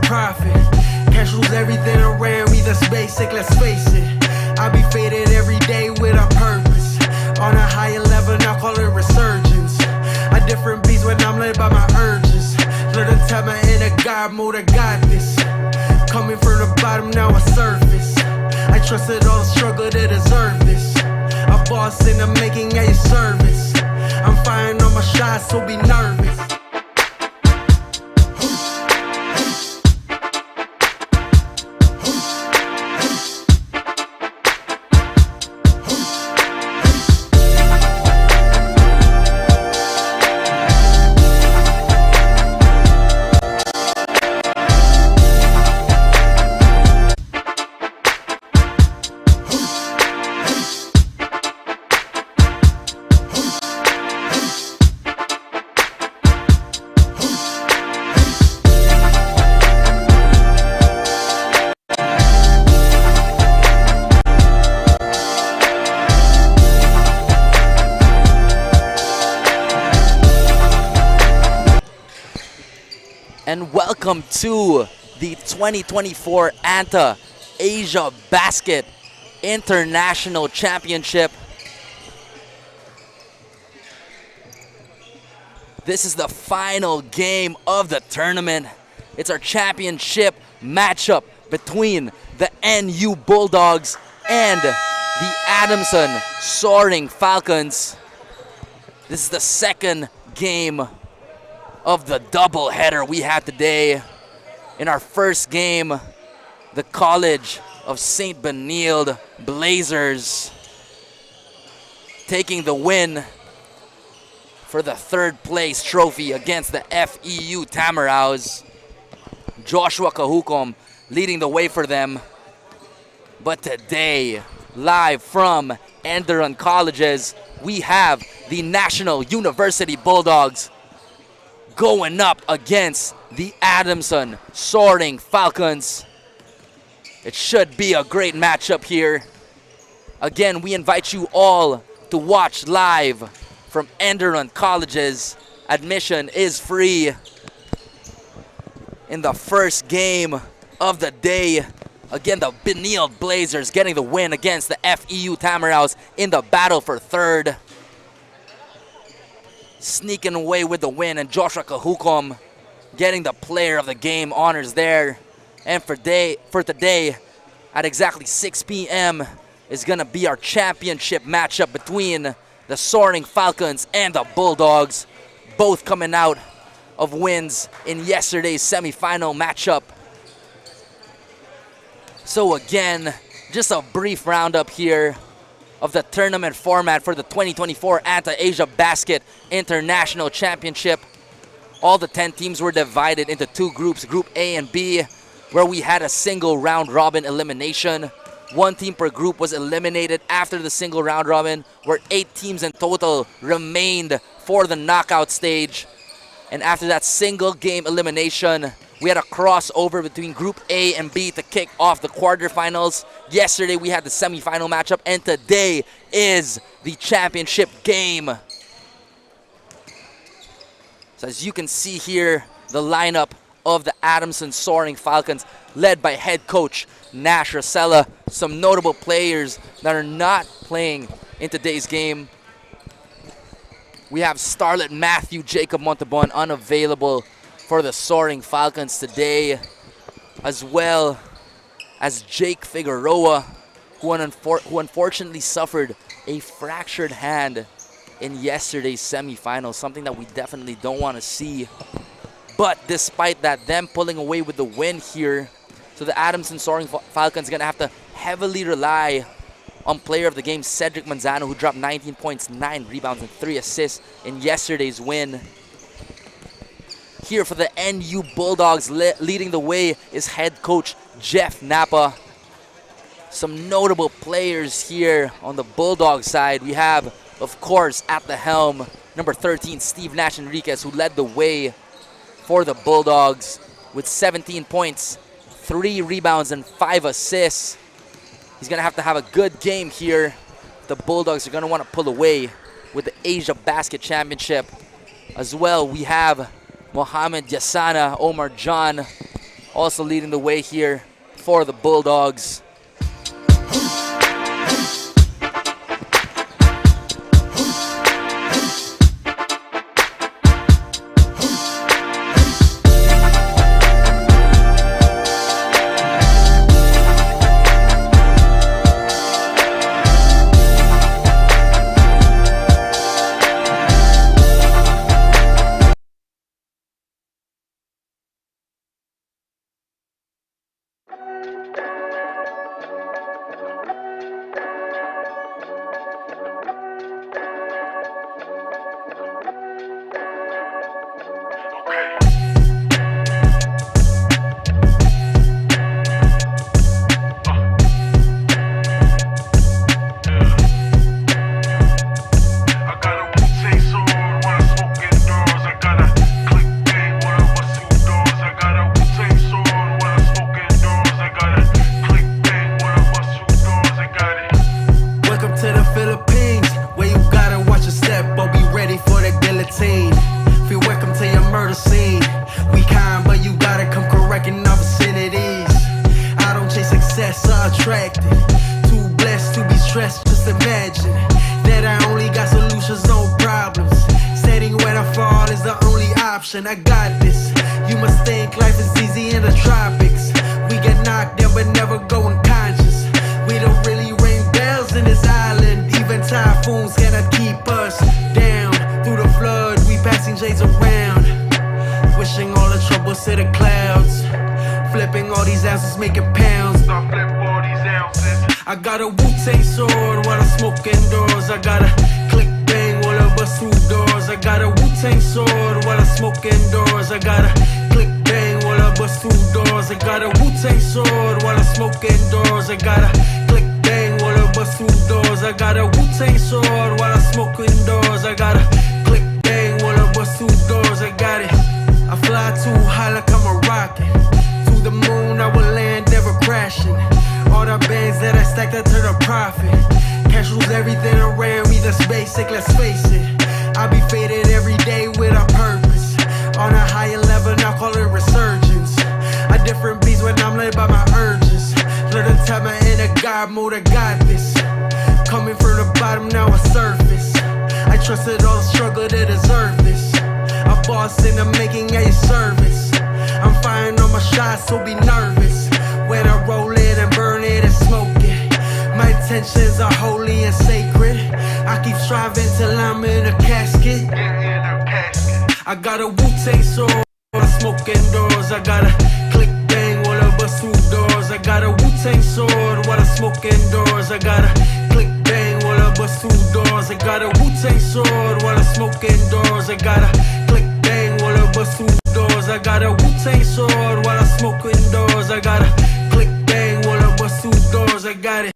profit. Cash rules everything around me, that's basic, let's face it. I be faded every day with a purpose. On a higher level, now call it resurgence. A different beast when I'm led by my urges. Learn to tap my inner God mode, I got this. Coming from the bottom, now I surface. I trusted all the struggle to deserve this. A boss in the making at your service. I'm firing on my shots, so be nervous. And welcome to the 2024 ANTA Asiabasket International Championship. This is the final game of the tournament. It's our championship matchup between the NU Bulldogs and the Adamson Soaring Falcons. This is the second game of the doubleheader we had today. In our first game, the College of St. Benilde Blazers taking the win for the third place trophy against the FEU Tamaraws. Joshua Kahukom leading the way for them. But today, live from Enderun Colleges, we have the National University Bulldogs going up against the Adamson Soaring Falcons. It should be a great matchup here. Again, we invite you all to watch live from Enderun Colleges. Admission is free. In the first game of the day, again, the Benilde Blazers getting the win against the FEU Tamaraws in the battle for third. Sneaking away with the win, and Joshua Kahukom getting the player of the game honors there. And for today, at exactly 6 p.m. is going to be our championship matchup between the Soaring Falcons and the Bulldogs, both coming out of wins in yesterday's semifinal matchup. So again, just a brief roundup here of the tournament format for the 2024 ANTA Asiabasket International Championship. All the 10 teams were divided into two groups, Group A and B, where we had a single round robin elimination. One team per group was eliminated after the single round robin, where 8 teams in total remained for the knockout stage. And after that single game elimination, we had a crossover between Group A and B to kick off the quarterfinals. Yesterday we had the semifinal matchup, and today is the championship game. So as you can see here, the lineup of the Adamson Soaring Falcons, led by head coach Nash Rosella. Some notable players that are not playing in today's game. We have Starlet Matthew Jacob Montabon unavailable for the Soaring Falcons today, as well as Jake Figueroa, who unfortunately suffered a fractured hand in yesterday's semifinal, something that we definitely don't want to see. But despite that, them pulling away with the win here, so the Adamson Soaring Falcons are going to have to heavily rely on player of the game Cedric Manzano, who dropped 19 points, 9 rebounds, and 3 assists in yesterday's win. Here for the NU Bulldogs, leading the way is head coach Jeff Napa. Some notable players here on the Bulldogs side. We have, of course, at the helm, number 13, Steve Nash Enriquez, who led the way for the Bulldogs with 17 points, 3 rebounds, and 5 assists. He's going to have a good game here. The Bulldogs are going to want to pull away with the Asiabasket Championship. As well, we have Mohamed Yassana, Omar John, also leading the way here for the Bulldogs. I got this. You must think life is easy in the tropics. We get knocked down but never go unconscious. We don't really ring bells in this island. Even typhoons cannot keep us down. Through the flood, we passing shades around. Wishing all the troubles to the clouds. Flipping all these ounces, making pounds. Stop flipping all these ounces. I got a Wu-Tang sword while I smoke indoors. I got a click bang while I bust through doors. I got a Wu-Tang sword while I smoke indoors. I got a click bang while I bust through doors. I got a Wu-Tang sword while I smoke indoors. I got a click bang while I bust through doors. I got a Wu-Tang sword while I smoke indoors. I got a click bang while I bust through doors. I got it. I fly too high like I'm a rocket. To the moon I will land, never crashing. All the bands that I stacked, I turn a profit. Cash rules everything around me, that's basic, let's face it. I be faded every day with a purpose. On a higher level, now call it resurgence. A different beast when I'm led by my urges. Learn to tell my inner God mode, I got this. Coming from the bottom, now I surface. I trusted all the struggle to deserve this. A boss in the making, at your service. I'm firing on my shots, so be nervous. When I roll it and burn it and smoke it. My intentions are holy and sacred. I keep striving till I'm in a casket. I got a Wu-Tang sword while I smoke indoors. I got a click bang while I bust through doors. I got a Wu-Tang sword while I smoke indoors. I got a click bang while I bust through doors. I got a Wu-Tang sword while I smoke indoors. I got a click bang while I bust through doors. I got a Wu-Tang sword while I smoke indoors. I got a click bang while I bust through doors. I got it.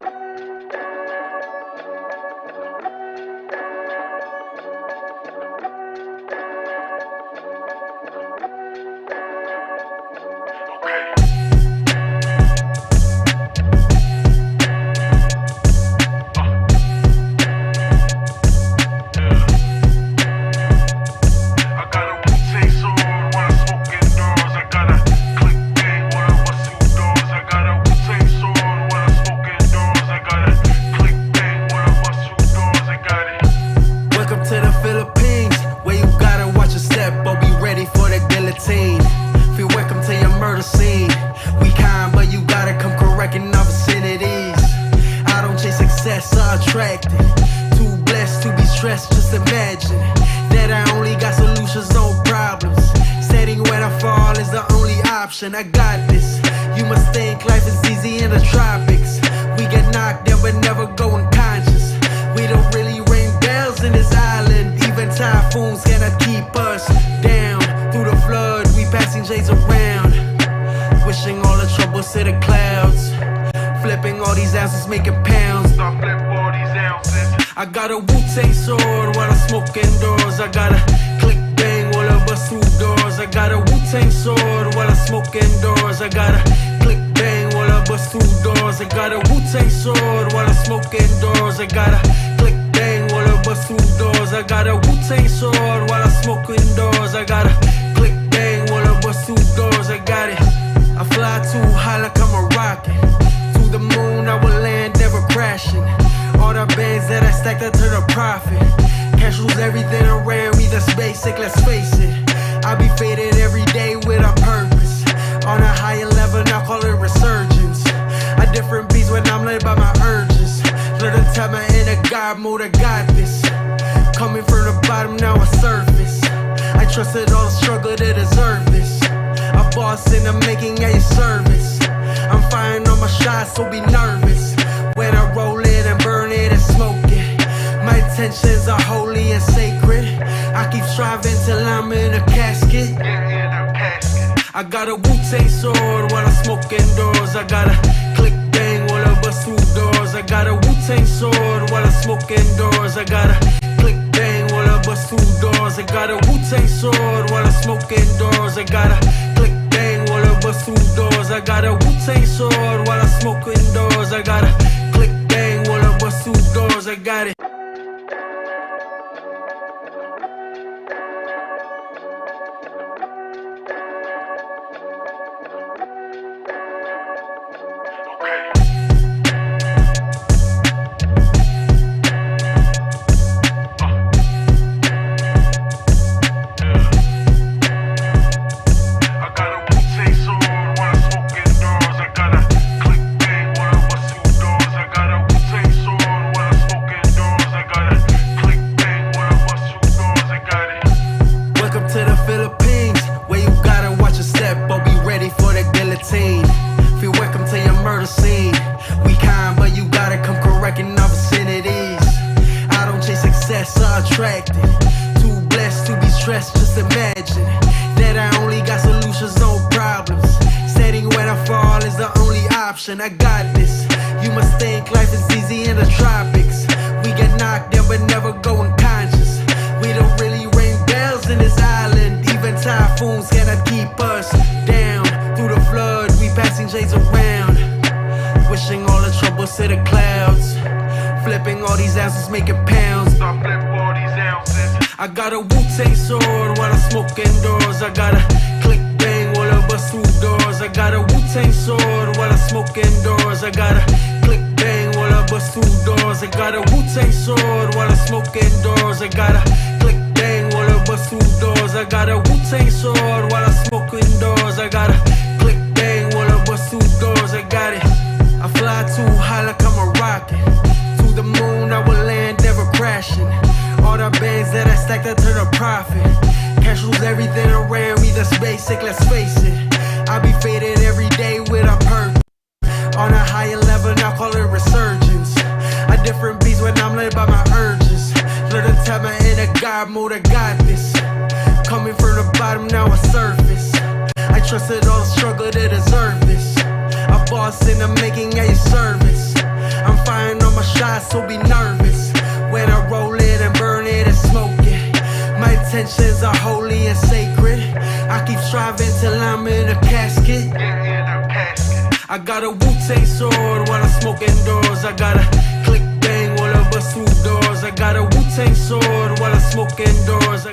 I got this. You must think life is easy in the tropics. We get knocked down but never go unconscious. We don't really ring bells in this island. Even typhoons cannot keep us down. Through the flood, we passing shades around. Wishing all the troubles to the clouds. Flipping all these ounces, making pounds. Stop flipping all these ounces. I got a Wu-Tang sword while I smoke indoors. I got a click bang while I bust through doors. I got a Wu-Tang sword while I smoke indoors. I got a click bang while I bust through doors. I got a Wu-Tang sword while I smoke indoors. I got a click bang while I bust through doors. I got a Wu-Tang sword while I smoke indoors. I got a click bang while I bust through doors. I got it. I the bands that I stacked, I turn a profit. Cash rules everything around me, that's basic, let's face it. I be faded every day with a purpose. On a higher level, now call it resurgence. A different beast when I'm led by my urges. Learn to tap my inner God mode, I got this. Coming from the bottom, now I surface. I trusted all the struggle to deserve this. A boss in the making, at your service. I'm firing all my shots, so be nervous. When I roll it and burn it and smoke it. My intentions are holy and sacred. I keep striving till I'm in a casket. I got a Wu-Tang sword while I'm smoking doors. I got a click bang while I bust through doors. I got a Wu-Tang sword while I'm smoking doors. I got a click bang while I bust through doors. I got a Wu-Tang sword while I'm smoking doors. I got a click bang while I bust through doors. I got a Wu-Tang sword while I'm smoking doors. I got a click bang while I bust through doors. I got it. I got this. You must think life is easy in the tropics. We get knocked down but never go unconscious. We don't really ring bells in this island. Even typhoons cannot keep us down. Through the flood, we passing J's around. Wishing all the troubles to the clouds. Flipping all these ounces, making pounds. Stop flip all these ounces. I got a Wu-Tang sword while I'm smoking doors. I got a click bang while I bust through doors. I got a Wu-Tang sword while I'm smoking doors. I got a click bang while I bust through doors. I got a Wu-Tang sword while I'm smoking doors. I got a click bang while I bust through doors. I got a Wu-Tang sword while I'm smoking doors. I got a click bang while I bust through doors. I got it. I fly too high like I'm a rocket. To the moon I will land, never crashing. All the bands that I stacked, I turn a profit. Cash rules everything around me, that's basic, let's face it. I be faded every day with a purpose. On a higher level, now call it resurgence. A different beast when I'm led by my urges. Learn to tap my inner God mode, I got this. Coming from the bottom, now I surface. I trusted all the struggle to deserve this. A boss in the making, at your service. I'm firing all my shots, so be nervous. When I roll it and burn it and smoke it. My intentions are holy and sacred. I keep striving till I'm in a casket. I got a Wu-Tang sword while I'm smoking doors. I got a click bang while I bust through doors. I got a Wu-Tang sword while I'm smoking doors.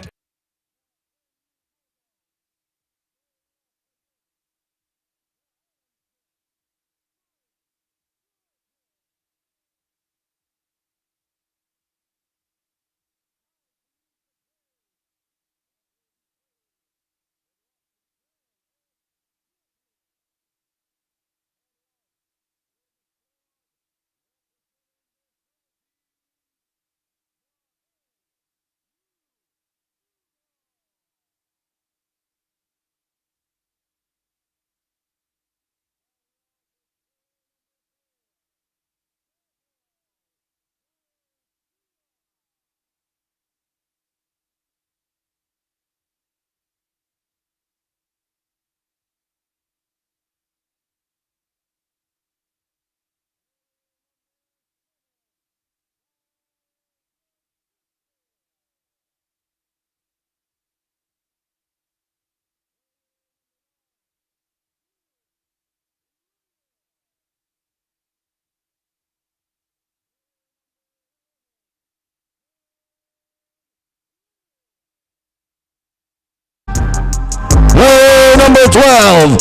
Player number 12,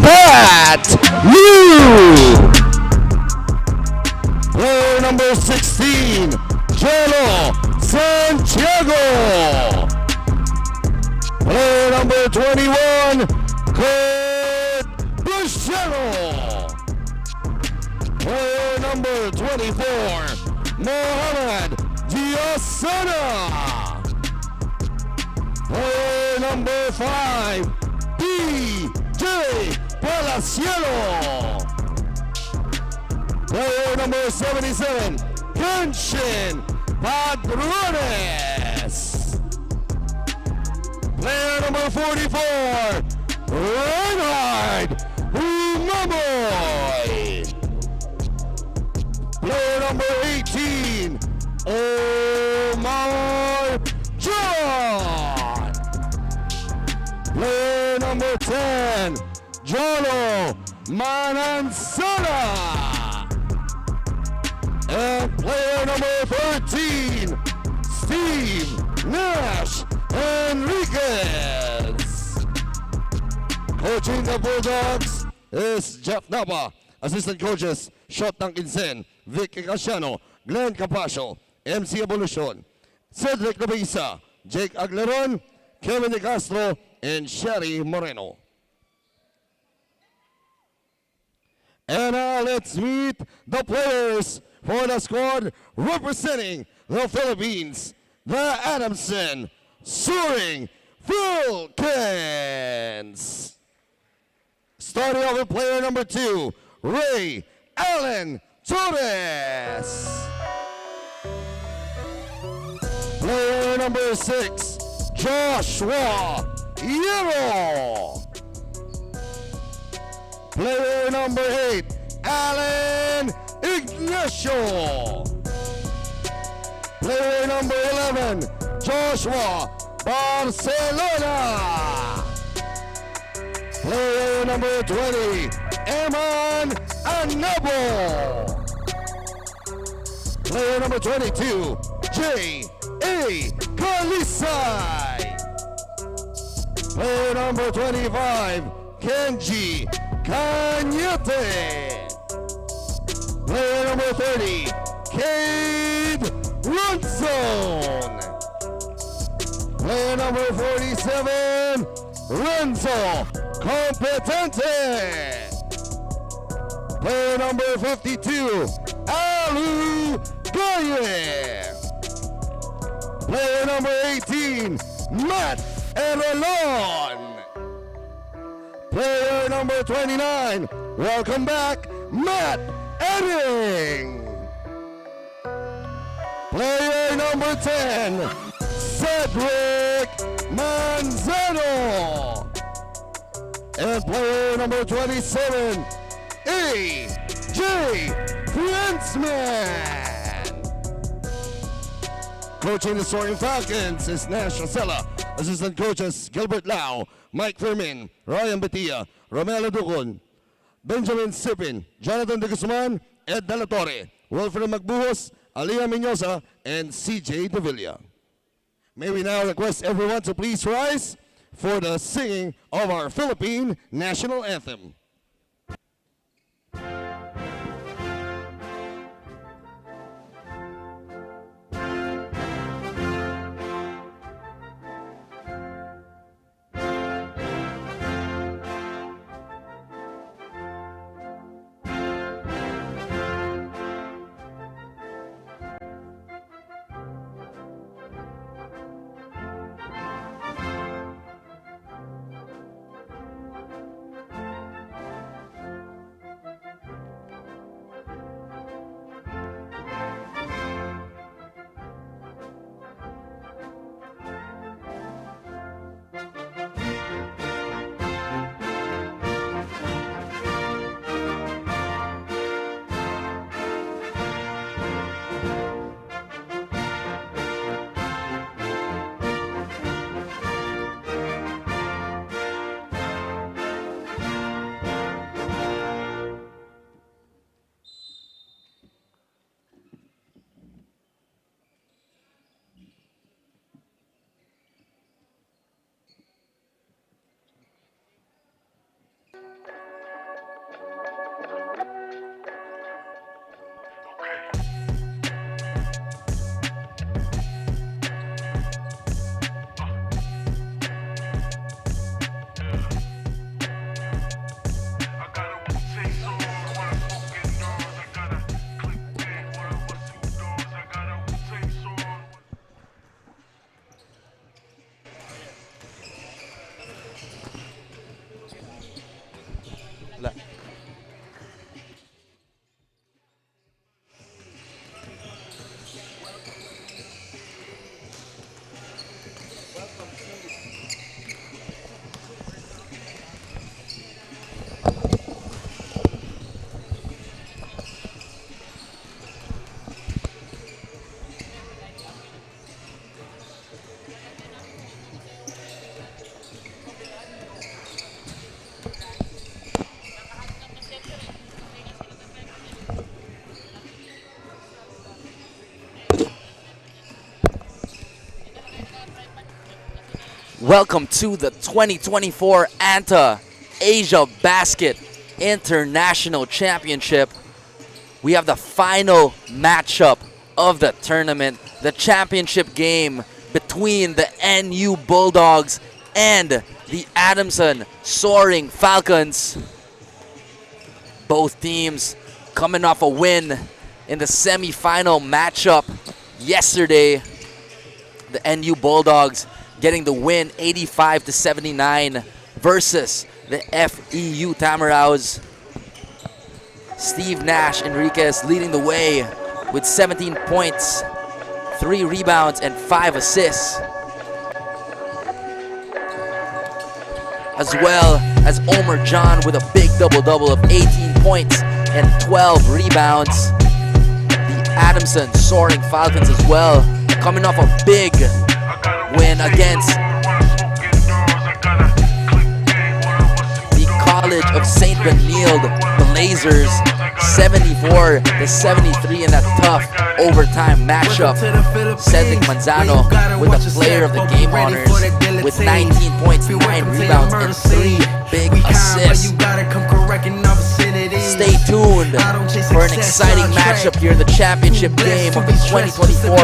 Bat Liu. Player number 16, 16, Jolo Santiago. Player number 21, Kurt Bushero. Player number 24, Mohamed Diosana. Player number 5, DJ Palacielo. Player number 77, Kenshin Padrones. Player number 44, Reinhard Umamoy. Player number 18, Omar John. Player number 10, Jolo Manansala. And player number 13, Steve Nash Enriquez. Coaching the Bulldogs is Jeff Nava. Assistant coaches, Shot Tankinsen, Vic Igasiano, Glenn Capasio, MC Evolution, Cedric Nabisa, Jake Agleron, Kevin De Castro, and Sherry Moreno. And now let's meet the players for the squad representing the Philippines, the Adamson Soaring Falcons. Starting off with player number 2, Ray Allen Torres. Player number 6, Joshua Hierro. Player number 8, Alan Ignacio. Player number 11, Joshua Barcelona. Player number 20, Eman Anabo. Player number 22, J.A. Kalisay. Player number 25, Kenji Kanyete. Player number 30, Cade Runzone. Player number 47, Renzo Competente. Player number 52, Alu Gaye. Player number 18, Matt Erelon. Player number 29, welcome back, Matt Edding. Player number 10, Cedric Manzano. And player number 27, A.J. Friendsman. Coaching the Soaring Falcons is Nash Rosella. Assistant coaches Gilbert Lau, Mike Fermin, Ryan Batia, Romelo Ducon, Benjamin Sipin, Jonathan De Guzman, Ed De La Torre, Wilfred Magbuhos, Alia Minosa, and CJ De Villa. May we now request everyone to please rise for the singing of our Philippine National Anthem. Welcome to the 2024 ANTA Asiabasket International Championship. We have the final matchup of the tournament, the championship game between the NU Bulldogs and the Adamson Soaring Falcons. Both teams coming off a win in the semi-final matchup yesterday. The NU Bulldogs getting the win 85-79 versus the FEU Tamaraws. Steve Nash Enriquez leading the way with 17 points, 3 rebounds, and 5 assists. As well as Omer John with a big double-double of 18 points and 12 rebounds. The Adamson Soaring Falcons as well, coming off a big win against the College of St. Benilde Blazers, 74-73 in that tough overtime matchup. Cedric Manzano with the player of the game honors with 19 points, 9 rebounds, and 3 big assists. Stay tuned for an exciting matchup here in the championship game of the 2024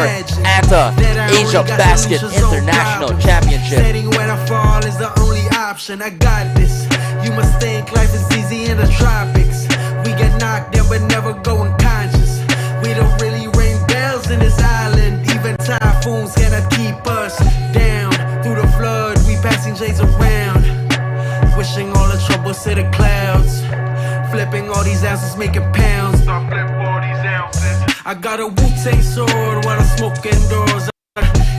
ANTA Asiabasket International Championship. Setting when I fall is the only option. I got this. You must think life is easy in the tropics. We get knocked down but never go unconscious. We don't really ring bells in this island. Even typhoons cannot keep us down. Through the flood, we passing J's around. Wishing all the troubles to the clouds. Flipping all these ounces, making pounds. Stop flipping all these ounces. I got a Wu-Tang sword while I smoke indoors.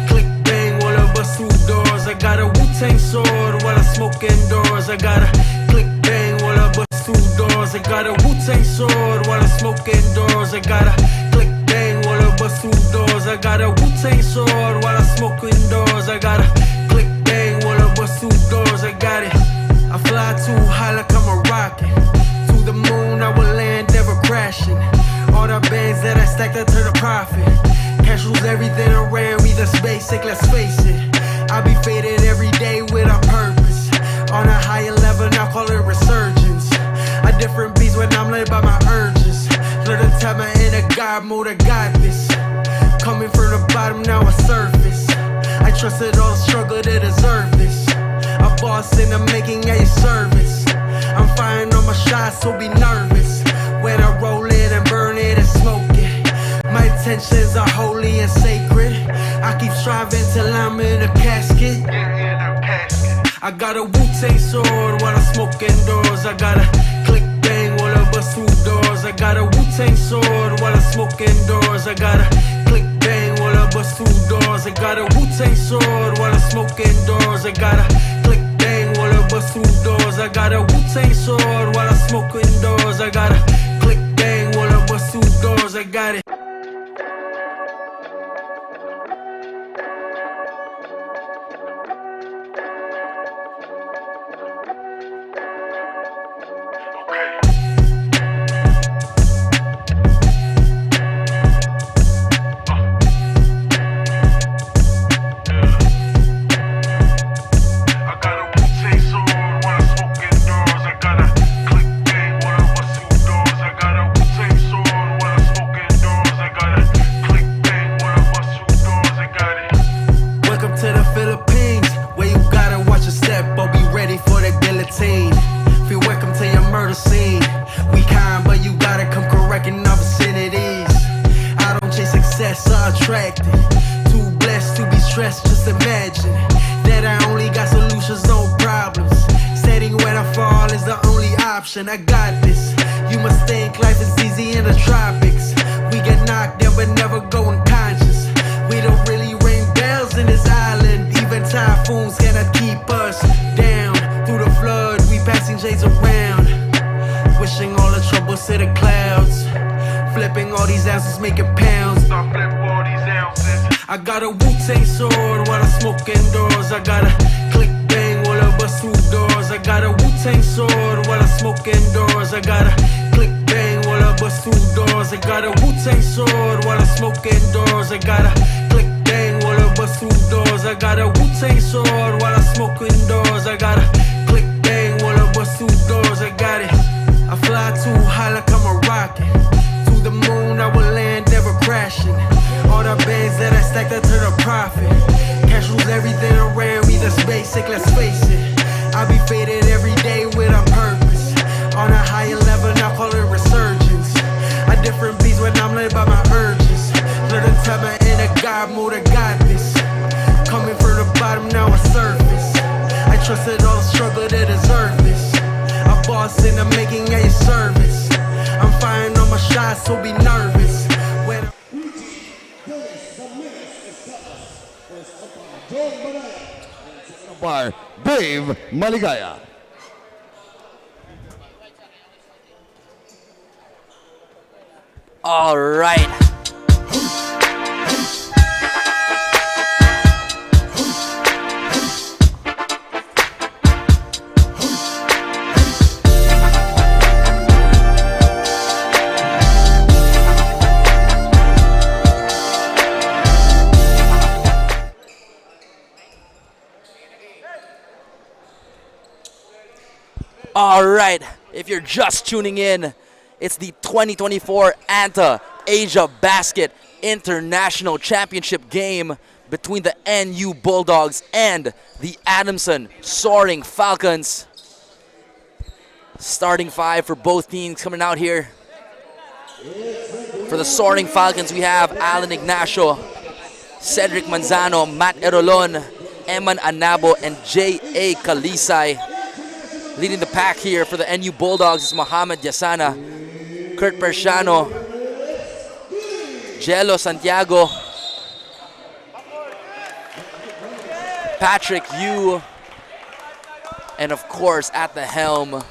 Click bang while I bust through doors. I got a Wu-Tang sword while I smoke indoors. I got a click bang while I bust through doors. I got a Wu-Tang sword while I smoke indoors. I got a click bang while I bust through doors. I got a Wu-Tang sword while I smoke indoors. I got a click bang while I bust through doors. I got it. I fly too high like I'm a rocket. To the moon I will land, never crashing. All the bands that I stacked, I turn a profit. Cash rules everything around me, that's basic, let's face it. I be faded every day with a purpose. On a higher level, now call it resurgence. A different beast when I'm led by my urges. Learn to tap my inner God mode, I got this. Coming from the bottom, now I surface. I trusted all the struggle to deserve this. A boss in the making, a service. I'm firing on my shots, so be nervous. When I roll it and burn it and smoke it. My intentions are holy and sacred. I keep striving till I'm in a casket. I got a Wu-Tang sword while I smoke indoors. I got a click bang while I bust through doors. I got a Wu-Tang sword while I smoke indoors. I got a click bang while I bust through doors. I got a Wu-Tang sword while I smoke indoors. I got a click bang while I bust through doors. I got a Wu-Tang sword while I smoke indoors. I got a click bang while I bust through doors. I got it. Too blessed to be stressed, just imagine that I only got solutions, no problems. Setting when I fall is the only option. I got this. You must think life is easy in the tropics. We get knocked down but never go unconscious. We don't really ring bells in this island. Even typhoons cannot keep us down. Through the flood, we passing J's around. Wishing all the troubles to the clouds. Flipping all these ounces, making pounds. Stop flipping all these ounces. I got a Wu-Tang sword while I smoke indoors. I got a click bang while I bust through doors. I got a Wu-Tang sword while I smoke indoors. I got a click bang while I bust through doors. I got a Wu-Tang sword while I smoke indoors. I got a click bang while I bust bust through doors. I got a Wu-Tang sword while I smoke indoors. I got a click bang while I bust through doors. I got it. I fly too high like I'm a rocket. To the moon I will land, never crashing. All the bands that I stacked, I turn a profit. Cash rules everything around me, that's basic, let's face it. I be faded every day with a purpose. On a higher level, now call it resurgence. A different beast when I'm led by my urges. Learn to tell my inner God mode, I got this. Coming from the bottom, now I surface. I trusted all the struggle to deserve this. A boss in the making at your service. I'm firing on my shots, so be nervous. When by Dave Maligaya. All right. All right, if you're just tuning in, it's the 2024 ANTA Asiabasket International Championship game between the NU Bulldogs and the Adamson Soaring Falcons. Starting five for both teams coming out here. For the Soaring Falcons, we have Alan Ignacio, Cedric Manzano, Matt Erolon, Eman Anabo, and J.A. Kalisay. Leading the pack here for the NU Bulldogs is Mohamed Yasana, Kurt Persiano, Jello Santiago, Patrick Yu, and of course at the helm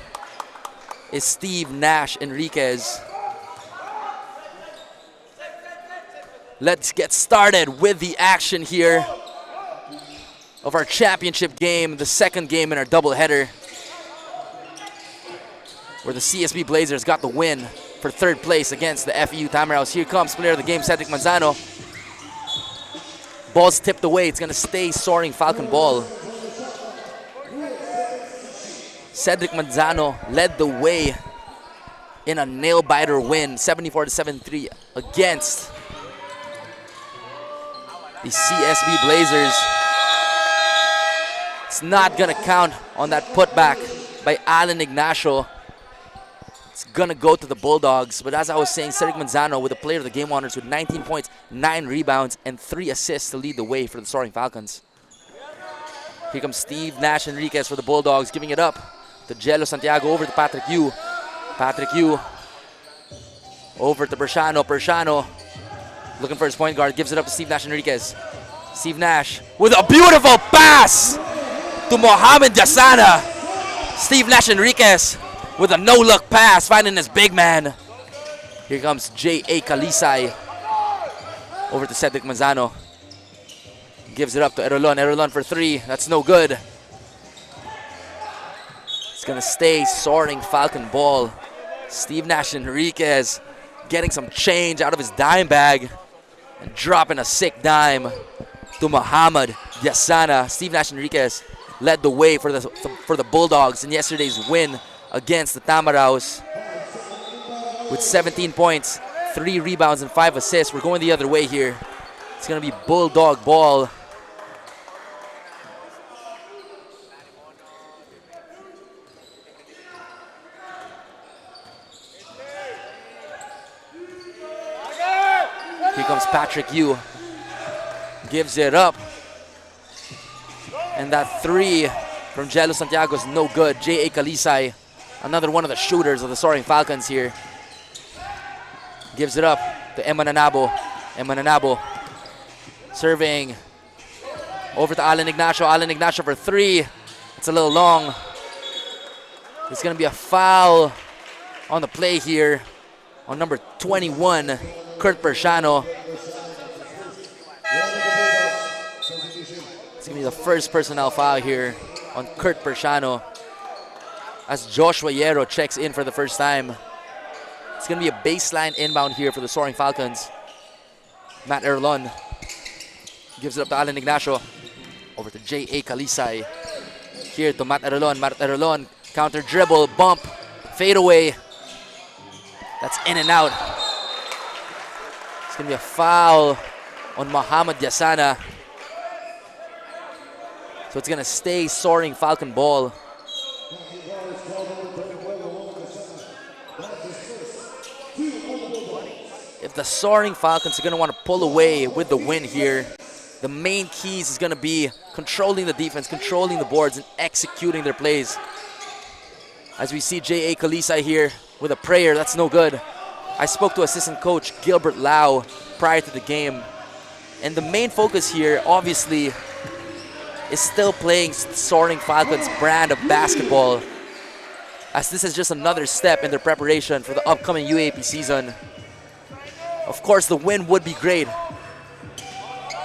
is Steve Nash Enriquez. Let's get started with the action here of our championship game, the second game in our doubleheader, where the CSB Blazers got the win for third place against the FEU Tamaraws. Here comes player of the game, Cedric Manzano. Ball's tipped away. It's going to stay Soaring Falcon ball. Cedric Manzano led the way in a nail-biter win, 74-73 against the CSB Blazers. It's not going to count on that putback by Alan Ignacio. It's going to go to the Bulldogs. But as I was saying, Cedric Manzano with the player of the game honors with 19 points, 9 rebounds, and 3 assists to lead the way for the Soaring Falcons. Here comes Steve Nash Enriquez for the Bulldogs, giving it up to Jello Santiago, over to Patrick Yu. Patrick Yu over to Persiano. Persiano looking for his point guard, gives it up to Steve Nash Enriquez. Steve Nash with a beautiful pass to Mohamed Yasana. Steve Nash Enriquez with a no-look pass, finding his big man. Here comes J.A. Kalisay over to Cedric Manzano. Gives it up to Erolon. Erolon for three. That's no good. It's going to stay Soaring Falcon ball. Steve Nash Enriquez getting some change out of his dime bag and dropping a sick dime to Mohamed Yasana. Steve Nash Enriquez led the way for the Bulldogs in yesterday's win against the Tamaraws with 17 points, 3 rebounds, and 5 assists. We're going the other way here. It's going to be Bulldog ball. Here comes Patrick Yu. Gives it up. And that three from Jello Santiago is no good. J.A. Kalisay, another one of the shooters of the Soaring Falcons here. Gives it up to Eman Anabo. Eman Anabo serving over to Alan Ignacio. Alan Ignacio for three. It's a little long. There's going to be a foul on the play here on number 21, Kurt Persiano. It's going to be the first personnel foul here on Kurt Persiano as Joshua Hierro checks in for the first time. It's going to be a baseline inbound here for the Soaring Falcons. Matt Erlon Gives it up to Alan Ignacio. Over to J.A. Kalisay. Here to Matt Erelon. Matt Erelon, counter dribble, bump, fade away. That's in and out. It's going to be a foul on Muhammad Yasana. So it's going to stay Soaring Falcon ball. If the Soaring Falcons are going to want to pull away with the win here, the main keys is going to be controlling the defense, controlling the boards, and executing their plays. As we see J.A. Kalisay here with a prayer, that's no good. I spoke to assistant coach Gilbert Lau prior to the game. And the main focus here, obviously, is still playing Soaring Falcons' brand of basketball, as this is just another step in their preparation for the upcoming UAP season. Of course, the win would be great,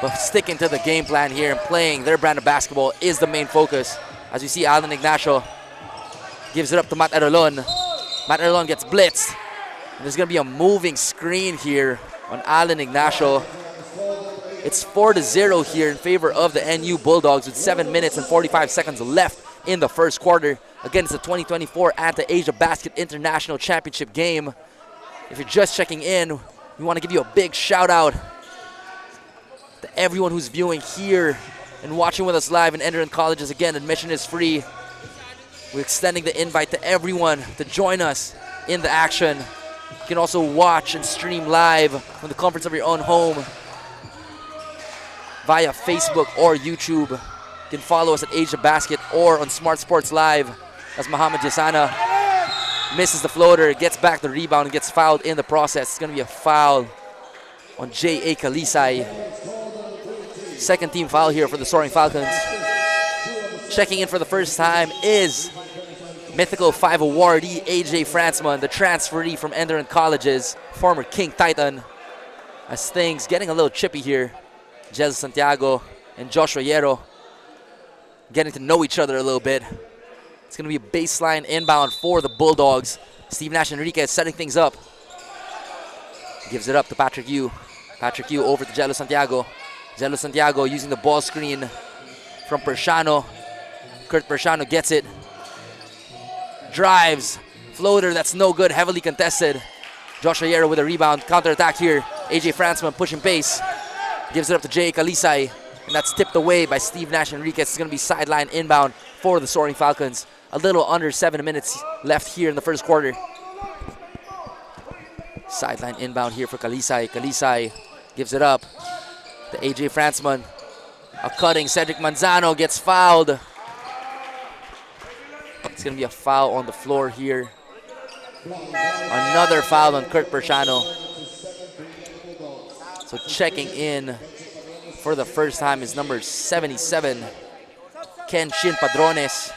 but sticking to the game plan here and playing their brand of basketball is the main focus. As we see Alan Ignacio gives it up to Matt Erelon. Matt Erelon gets blitzed. And there's going to be a moving screen here on Alan Ignacio. It's 4-0 here in favor of the NU Bulldogs with 7 minutes and 45 seconds left in the first quarter. Again, it's the 2024 ANTA Asiabasket International Championship game. If you're just checking in, we want to give you a big shout out to everyone who's viewing here and watching with us live in Enderun Colleges. Again, admission is free. We're extending the invite to everyone to join us in the action. You can also watch and stream live from the comforts of your own home via Facebook or YouTube. You can follow us at Asiabasket or on Smart Sports Live as Muhammad Yasana misses the floater, gets back the rebound, and gets fouled in the process. It's going to be a foul on J.A. Kalisay. Second team foul here for the Soaring Falcons. Checking in for the first time is Mythical 5 awardee AJ Fransman, the transferee from Enderun Colleges, former King Titan. As things getting a little chippy here. Jez Santiago and Joshua Yero getting to know each other a little bit. It's going to be a baseline inbound for the Bulldogs. Steve Nash Enriquez setting things up. Gives it up to Patrick Yu. Patrick Yu over to Jello Santiago. Jello Santiago using the ball screen from Persiano. Kurt Persiano gets it. Drives. Floater, that's no good. Heavily contested. Joshua Yero with a rebound. Counter-attack here. AJ Fransman pushing pace. Gives it up to J.A. Kalisay. And that's tipped away by Steve Nash Enriquez. It's going to be sideline inbound for the Soaring Falcons. A little under 7 minutes left here in the first quarter. Sideline inbound here for Kalisay. Kalisay gives it up to AJ Fransman. A cutting Cedric Manzano gets fouled. It's going to be a foul on the floor here. Another foul on Kurt Persiano. So checking in for the first time is number 77, Ken Shin Padrones.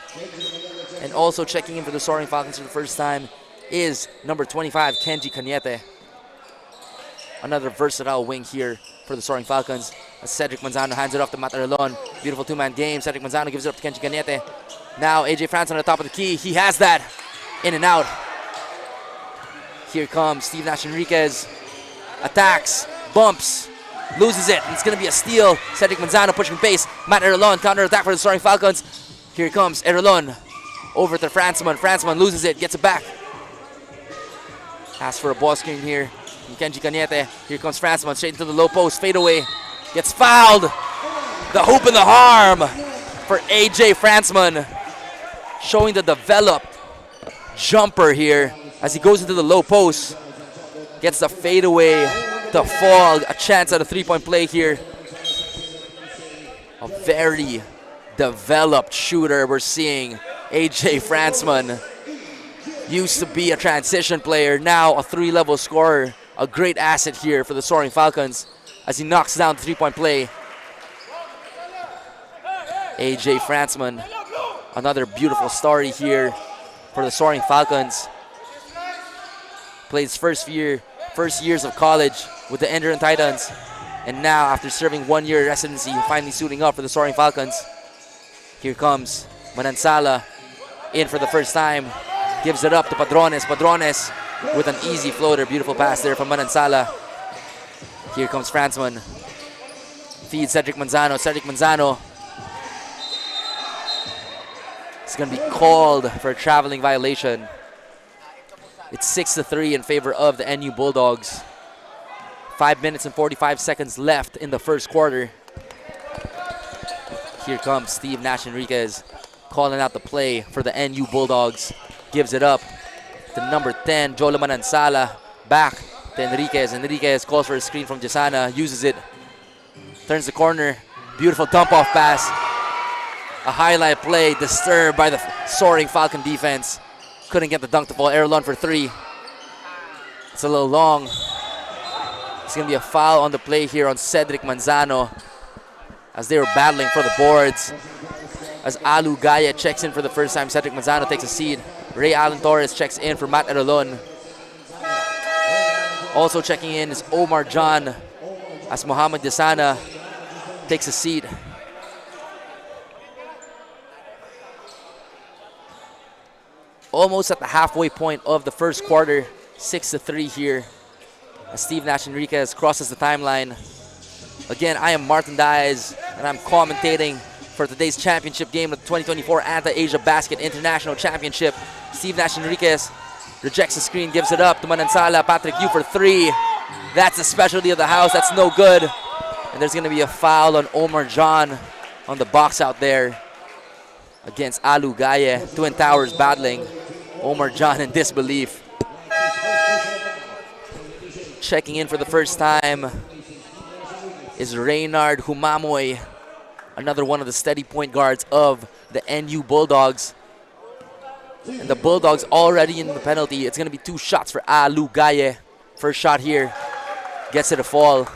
And also checking in for the Soaring Falcons for the first time is number 25, Kenji Cañete. Another versatile wing here for the Soaring Falcons. As Cedric Manzano hands it off to Matt Erelon. Beautiful two-man game. Cedric Manzano gives it up to Kenji Cañete. Now AJ Fransman on the top of the key. He has that. In and out. Here comes Steve Nash Enriquez. Attacks. Bumps. Loses it. And it's going to be a steal. Cedric Manzano pushing base. Matt Erelon counter-attack for the Soaring Falcons. Here comes Erelon. Over to Fransman. Fransman loses it. Gets it back. Asks for a ball screen here from Kenji Cañete. Here comes Fransman. Straight into the low post. Fade away. Gets fouled. The hoop and the harm for AJ Fransman. Showing the developed jumper here as he goes into the low post. Gets the fadeaway to fall. A chance at a three-point play here. A very developed shooter we're seeing. AJ Fransman used to be a transition player, now a three-level scorer. A great asset here for the Soaring Falcons as he knocks down the three-point play. AJ Fransman, another beautiful story here for the Soaring Falcons. Played his first years of college with the Enderun Titans, and now after serving 1 year residency, finally suiting up for the Soaring Falcons. Here comes Manansala in for the first time. Gives it up to Padrones. Padrones with an easy floater. Beautiful pass there from Manansala. Here comes Fransman. feed Cedric Manzano. Cedric Manzano is going to be called for a traveling violation. It's 6-3 in favor of the NU Bulldogs. 5 minutes and 45 seconds left in the first quarter. Here comes Steve Nash Enriquez calling out the play for the NU Bulldogs. Gives it up to number 10, Jolo Manansala. Back to Enriquez. Enriquez calls for a screen from Jasana. Uses it. Turns the corner. Beautiful dump-off pass. A highlight play disturbed by the Soaring Falcon defense. Couldn't get the dunk to fall. Erlon for 3. It's a little long. It's going to be a foul on the play here on Cedric Manzano as they were battling for the boards. As Alu Gaya checks in for the first time, Cedric Manzano takes a seat. Ray Alan Torres checks in for Matt Erlon. Also checking in is Omar John as Muhammad Jasana takes a seat. Almost at the halfway point of the first quarter, 6-3 here. As Steve Nash Enriquez crosses the timeline. Again, I am Martin Diaz, and I'm commentating for today's championship game of the 2024 ANTA Asiabasket International Championship. Steve Nash Enriquez rejects the screen, gives it up to Manansala. Patrick Yu for 3. That's a specialty of the house. That's no good. And there's going to be a foul on Omar John on the box out there against Alu Gaye. Twin Towers battling. Omar John in disbelief. Checking in for the first time is Reynard Humamoy, another one of the steady point guards of the NU Bulldogs. And the Bulldogs already in the penalty. It's going to be 2 shots for Alu Gaye. First shot here. Gets it a fall.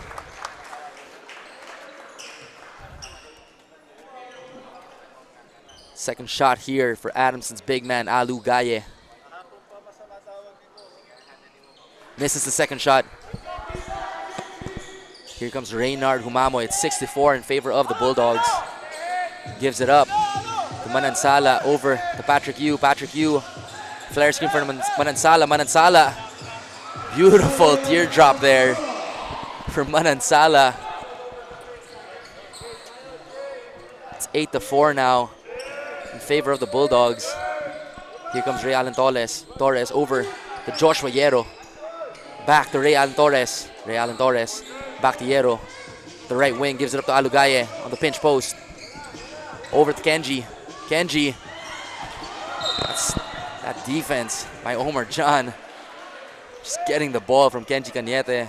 Second shot here for Adamson's big man, Alu Gaye. Misses the second shot. Here comes Reynard Humamo. It's 6-4 in favor of the Bulldogs. Gives it up to Manansala over to Patrick Yu. Patrick Yu, flare screen for Manansala. Manansala, beautiful teardrop there for Manansala. It's 8-4 now in favor of the Bulldogs. Here comes Ray Alan Torres over to Joshua Yero. Back to Ray Alan Torres. Ray Alan Torres. Back to Yero. The right wing gives it up to Alugaye on the pinch post. Over to Kenji. Kenji. That defense by Omar John. Just getting the ball from Kenji Cañete.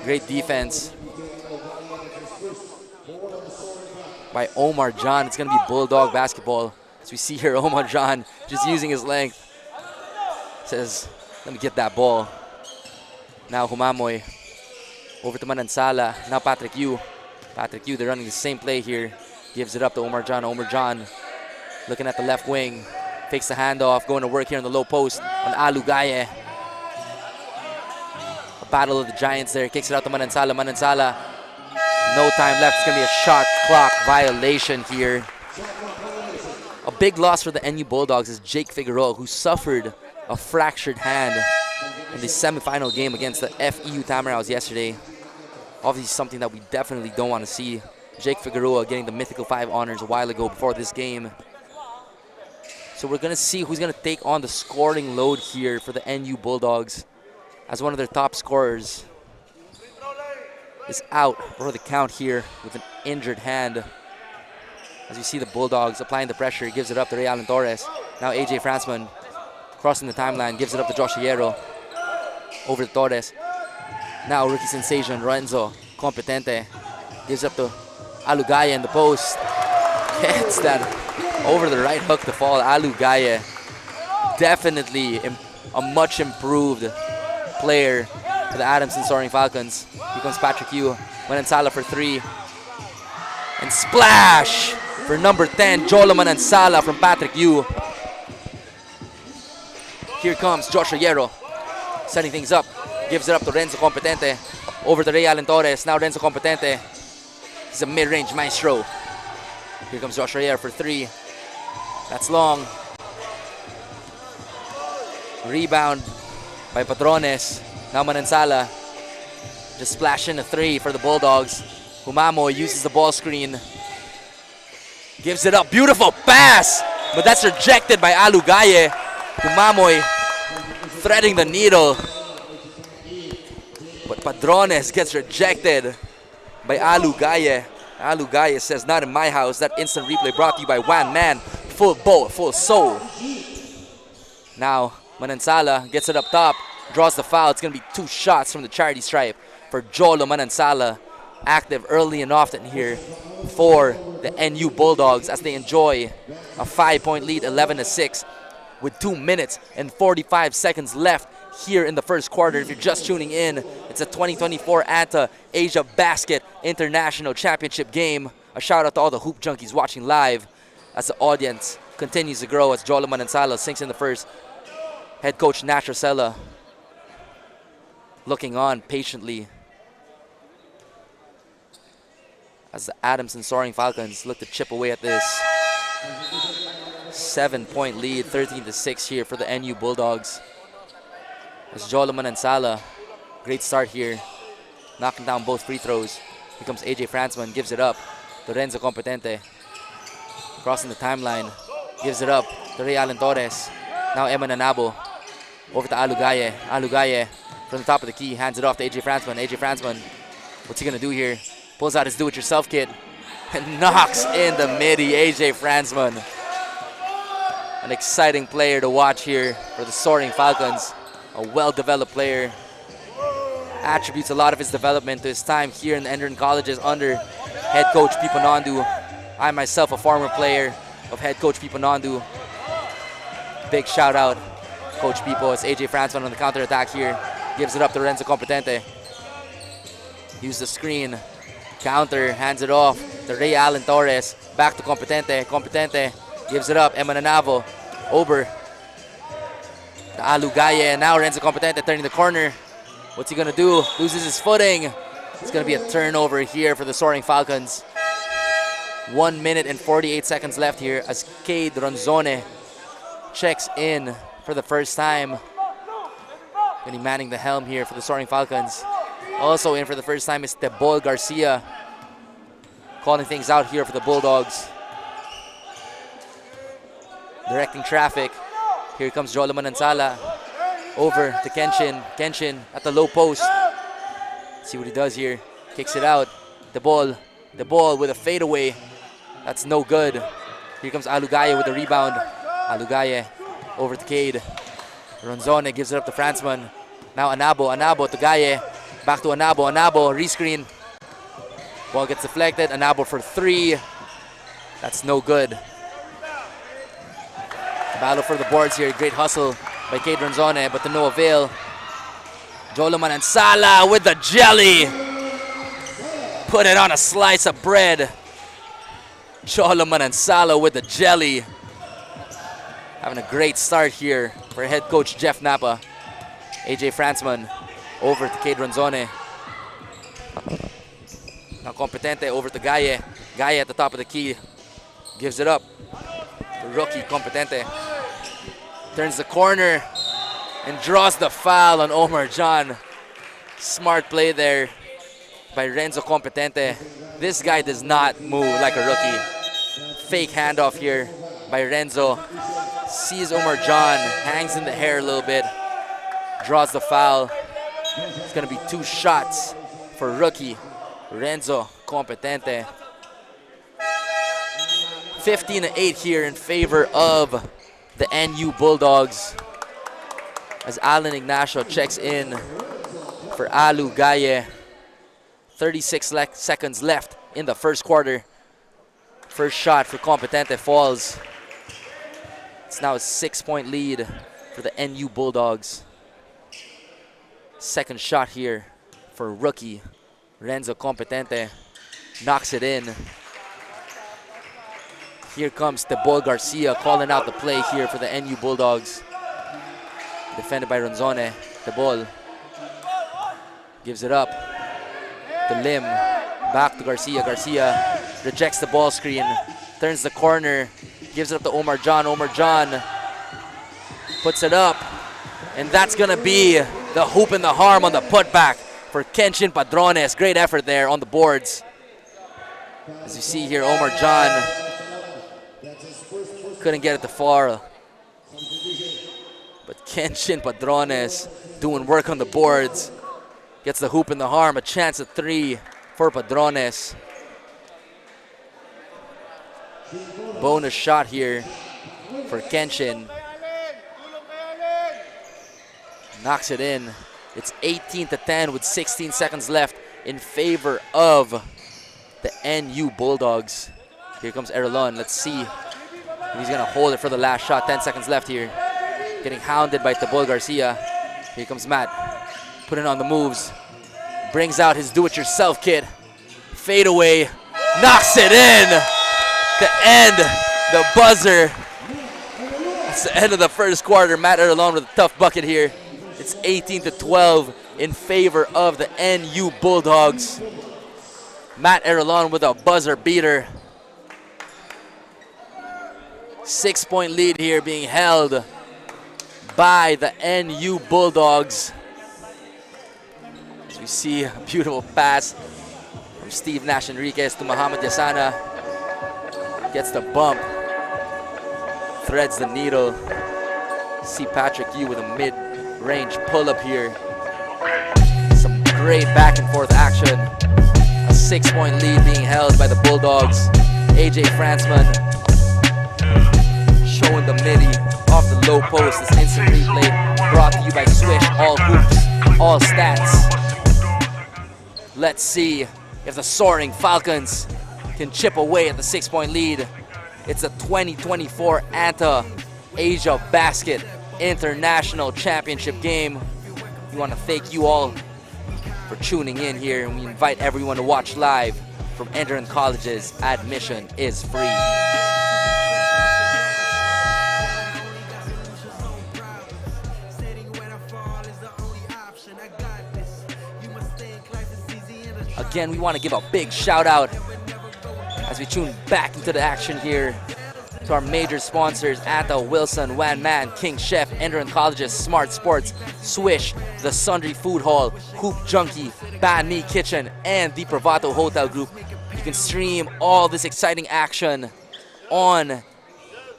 Great defense by Omar John. It's going to be Bulldog basketball. As we see here, Omar John just using his length. Says, let me get that ball. Now Humamoy. Over to Manansala. Now Patrick Yu. Patrick Yu, they're running the same play here. Gives it up to Omar John. Omar John looking at the left wing. Fakes the handoff. Going to work here on the low post on Alu Gaye. A battle of the giants there. Kicks it out to Manansala. Manansala. No time left. It's going to be a shot clock violation here. A big loss for the NU Bulldogs is Jake Figueroa, who suffered a fractured hand in the semifinal game against the FEU Tamaraws yesterday. Obviously something that we definitely don't want to see. Jake Figueroa getting the Mythical 5 honors a while ago before this game. So we're going to see who's going to take on the scoring load here for the NU Bulldogs, as one of their top scorers is out for the count here with an injured hand. As you see the Bulldogs applying the pressure, he gives it up to Ray Alan Torres. Now AJ Fransman crossing the timeline, gives it up to Josh Hierro. Over to Torres. Now rookie sensation Lorenzo Competente gives up to Alugaye in the post. Gets that over the right hook to fall. Alugaye, definitely a much improved player for the Adamson Soaring Falcons. Here comes Patrick Yu. Manansala for 3. And splash for number 10, Jolo Manansala from Patrick Yu. Here comes Joshua Hierro, setting things up. Gives it up to Renzo Competente. Over to Ray Alan Torres. Now Renzo Competente. He's a mid-range maestro. Here comes Joshua Hierro for 3. That's long. Rebound by Patrones. Now Manansala. Just splash in a 3 for the Bulldogs. Humamo uses the ball screen. Gives it up. Beautiful pass. But that's rejected by Alugaye. Humamoy threading the needle. But Padrones gets rejected by Alugaye. Alugaye says, not in my house. That instant replay brought to you by One Man. Full bow, full soul. Now, Manansala gets it up top. Draws the foul. It's going to be 2 shots from the charity stripe for Jolo Manansala. Active early and often here for the NU Bulldogs as they enjoy a 5-point lead, 11-6, with 2 minutes and 45 seconds left here in the first quarter. If you're just tuning in, it's a 2024 ANTA Asiabasket International Championship game. A shout out to all the hoop junkies watching live as the audience continues to grow as Jolo Manansala sinks in the first. Head coach Nash Rosella looking on patiently as the Adamson Soaring Falcons look to chip away at this 7-point lead, 13-6 here for the NU Bulldogs. As Jolo Manansala, great start here, knocking down both free throws. Here comes AJ Franzman, gives it up to Renzo Competente. Crossing the timeline, gives it up to Ray Allen Torres. Now Emma Nanabo, over to Alugaye. Alugaye from the top of the key, hands it off to AJ Franzman. AJ Franzman, what's he gonna do here? Pulls out his do-it-yourself kit and knocks in the midi. AJ Franzman, an exciting player to watch here for the Soaring Falcons. A well-developed player. Attributes a lot of his development to his time here in the Enderun colleges under head coach Pipo Nondu. I myself, a former player of head coach Pipo Nondu. Big shout out, Coach Pipo. It's AJ Franzman on the counter-attack here. Gives it up to Renzo Competente. Use the screen. Counter, hands it off to Ray Allen Torres. Back to Competente. Competente gives it up. Emma Nanavo over to Alugaye. Now Renzo Competente turning the corner. What's he gonna do? Loses his footing. It's gonna be a turnover here for the Soaring Falcons. 1 minute and 48 seconds left here as Cade Ronzone checks in for the first time. And he manning the helm here for the Soaring Falcons. Also in for the first time is Tebol Garcia, calling things out here for the Bulldogs. Directing traffic. Here comes Jolo Manansala. Over to Kenshin. Kenshin at the low post. See what he does here. Kicks it out. The ball with a fadeaway. That's no good. Here comes Alugaye with the rebound. Alugaye over to Cade. Ronzone gives it up to Franzman. Now Anabo to Gaye. Back to Anabo, rescreen. Ball gets deflected, Anabo for 3. That's no good. Battle for the boards here, great hustle by Cade Ronzone, but to no avail. Jolo Manansala with the jelly. Put it on a slice of bread. Jolo Manansala with the jelly. Having a great start here for head coach Jeff Napa. AJ Franzman over to Cade Ronzone. Now Competente over to Gaye. Gaye at the top of the key. Gives it up. The rookie Competente. Turns the corner and draws the foul on Omar John. Smart play there by Renzo Competente. This guy does not move like a rookie. Fake handoff here by Renzo. Sees Omar John, hangs in the hair a little bit. Draws the foul. It's going to be 2 shots for rookie Renzo Competente. 15-8 here in favor of the NU Bulldogs as Alan Ignacio checks in for Alugaye. 36 seconds left in the first quarter. First shot for Competente falls. It's now a 6-point lead for the NU Bulldogs. Second shot here for rookie Renzo Competente. Knocks it in. Here comes Tebol Garcia calling out the play here for the NU Bulldogs. Defended by Ronzone. Tebol gives it up to Lim. Back to Garcia. Garcia rejects the ball screen. Turns the corner. Gives it up to Omar John. Omar John puts it up. And that's going to be the hoop and the harm on the putback for Kenshin Padrones. Great effort there on the boards. As you see here, Omar John couldn't get it to fall. But Kenshin Padrones doing work on the boards. Gets the hoop in the arm, a chance at 3 for Padrones. Bonus shot here for Kenshin. Knocks it in. It's 18-10 with 16 seconds left in favor of the NU Bulldogs. Here comes Erlon. Let's see if he's gonna hold it for the last shot. 10 seconds left here. Getting hounded by Tabol Garcia. Here comes Matt. Putting on the moves. Brings out his do-it-yourself kit. Fade away. Knocks it in. The end. The buzzer. That's the end of the first quarter. Matt Erlon with a tough bucket here. It's 18-12 in favor of the NU Bulldogs. Matt Erlon with a buzzer beater. 6-point lead here being held by the NU Bulldogs. As we see a beautiful pass from Steve Nash Enriquez to Muhammad Yasana. Gets the bump. Threads the needle. See Patrick Yu with a mid-range pull-up here. Some great back and forth action. A 6-point lead being held by the Bulldogs. AJ Fransman showing the midi off the low post. This instant replay brought to you by Swish. All hoops, all stats. Let's see if the Soaring Falcons can chip away at the 6-point lead. It's a 2024 ANTA Asiabasket International Championship game. We want to thank you all for tuning in here, and we invite everyone to watch live from Enderun Colleges. Admission is free. Again, we want to give a big shout out as we tune back into the action here to our major sponsors: ANTA, Wilson, Wan Man, King Chef, Enderun Colleges, Smart Sports, Swish, The Sundry Food Hall, Hoop Junkie, Banh Mi Kitchen, and the Pravato Hotel Group. You can stream all this exciting action on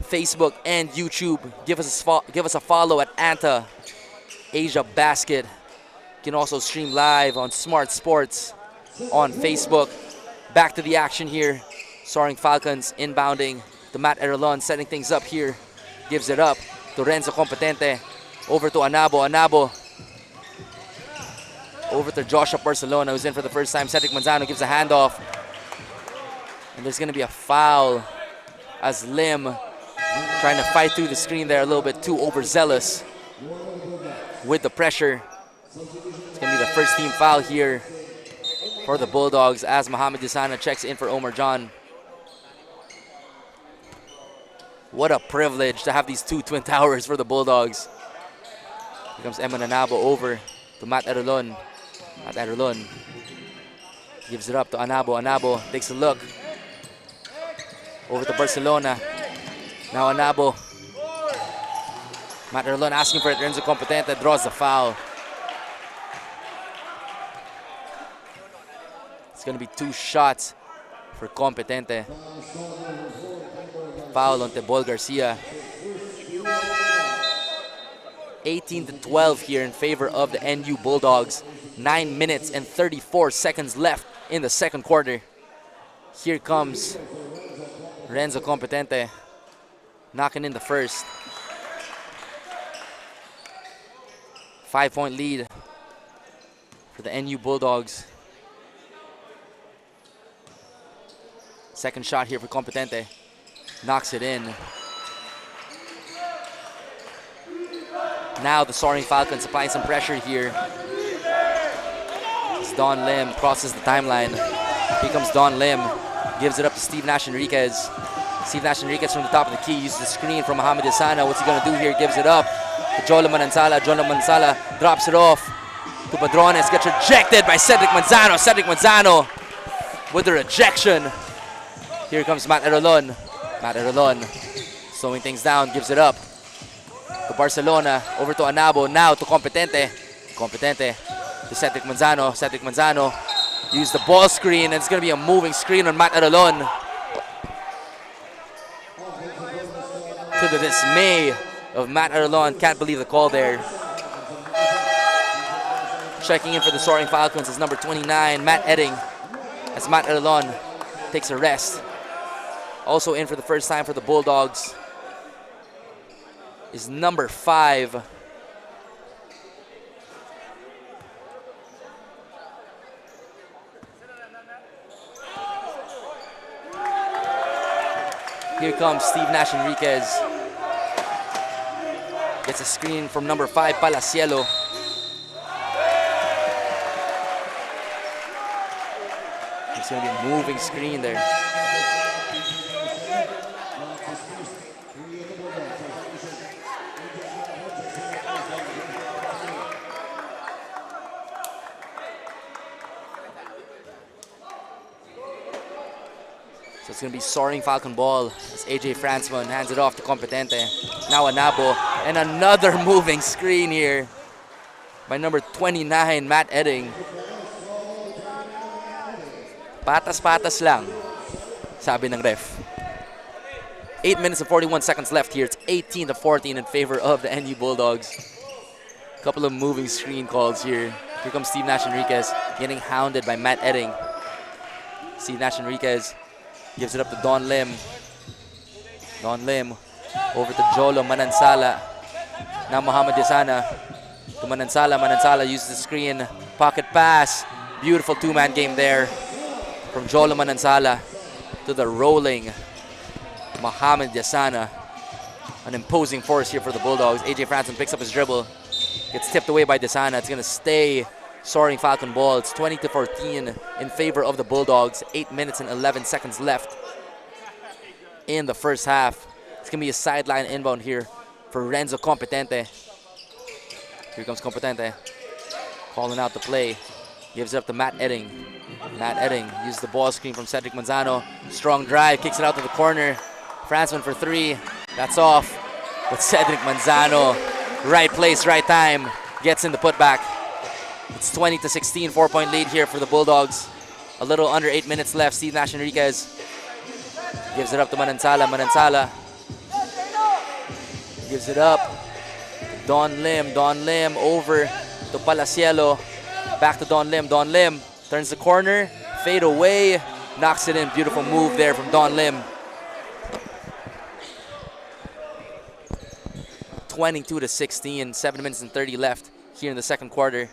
Facebook and YouTube. Give us a follow at ANTA Asiabasket. You can also stream live on Smart Sports on Facebook. Back to the action here. Soaring Falcons inbounding to Matt Erlon, setting things up here. Gives it up to Renzo Competente. Over to Anabo. Anabo. Over to Joshua Barcelona, who's in for the first time. Cedric Manzano gives a handoff. And there's going to be a foul as Lim trying to fight through the screen there, a little bit too overzealous with the pressure. It's going to be the first team foul here for the Bulldogs as Muhammad Yasana checks in for Omar John. What a privilege to have these two twin towers for the Bulldogs. Here comes Eman Anabo over to Matt Erlon. Matt Erlon gives it up to Anabo. Anabo takes a look. Over to Barcelona. Now Anabo. Matt Erlon asking for it. Renzo Competente draws the foul. It's going to be 2 shots for Competente. Foul on Tabol Garcia. 18-12 here in favor of the NU Bulldogs. 9 minutes and 34 seconds left in the second quarter. Here comes Renzo Competente knocking in the first. 5-point lead for the NU Bulldogs. Second shot here for Competente. Knocks it in. Now the Soaring Falcons applying some pressure here. As Don Lim crosses the timeline. Here comes Don Lim. Gives it up to Steve Nash Enriquez. Steve Nash Enriquez from the top of the key. Uses the screen from Muhammad Yasana. What's he going to do here? Gives it up to Jolo Manansala. Jolo Manansala drops it off to Padrones. Gets rejected by Cedric Manzano. Cedric Manzano with the rejection. Here comes Matt Erlon. Matt Erlon slowing things down. Gives it up to Barcelona. Over to Anabo. Now to Competente. Competente to Cedric Manzano. Cedric Manzano Use the ball screen, and it's going to be a moving screen on Matt Aralon. To the dismay of Matt Aralon. Can't believe the call there. Checking in for the Soaring Falcons is number 29, Matt Edding, as Matt Aralon takes a rest. Also in for the first time for the Bulldogs is number 5, here comes Steve Nash Enriquez. Gets a screen from number 5, Palacielo. It's going to be a moving screen there. So it's going to be Soaring Falcon ball as AJ Fransman hands it off to Competente. Now Anabo, and another moving screen here by number 29, Matt Edding. Patas-patas lang, sabi ng ref. 8 minutes and 41 seconds left here. It's 18-14 in favor of the NU Bulldogs. Couple of moving screen calls here. Here comes Steve Nash Enriquez getting hounded by Matt Edding. Steve Nash Enriquez gives it up to Don Lim. Don Lim over to Jolo Manansala. Now Muhammad Yasana to Manansala. Manansala uses the screen. Pocket pass. Beautiful two-man game there from Jolo Manansala to the rolling Muhammad Yasana. An imposing force here for the Bulldogs. AJ Franson picks up his dribble. Gets tipped away by Desana. It's going to stay Soaring Falcon ball. It's 20-14 in favor of the Bulldogs. 8 minutes and 11 seconds left in the first half. It's going to be a sideline inbound here for Renzo Competente. Here comes Competente. Calling out the play. Gives it up to Matt Edding. Matt Edding uses the ball screen from Cedric Manzano. Strong drive. Kicks it out to the corner. Fransman for 3. That's off. But Cedric Manzano, right place, right time. Gets in the putback. It's 20-16, 4-point lead here for the Bulldogs. A little under 8 minutes left. Steve Nash Enriquez gives it up to Manansala. Manansala gives it up. Don Lim. Don Lim over to Palacielo. Back to Don Lim. Don Lim turns the corner. Fade away. Knocks it in. Beautiful move there from Don Lim. 22-16. 7 minutes and 30 left here in the second quarter.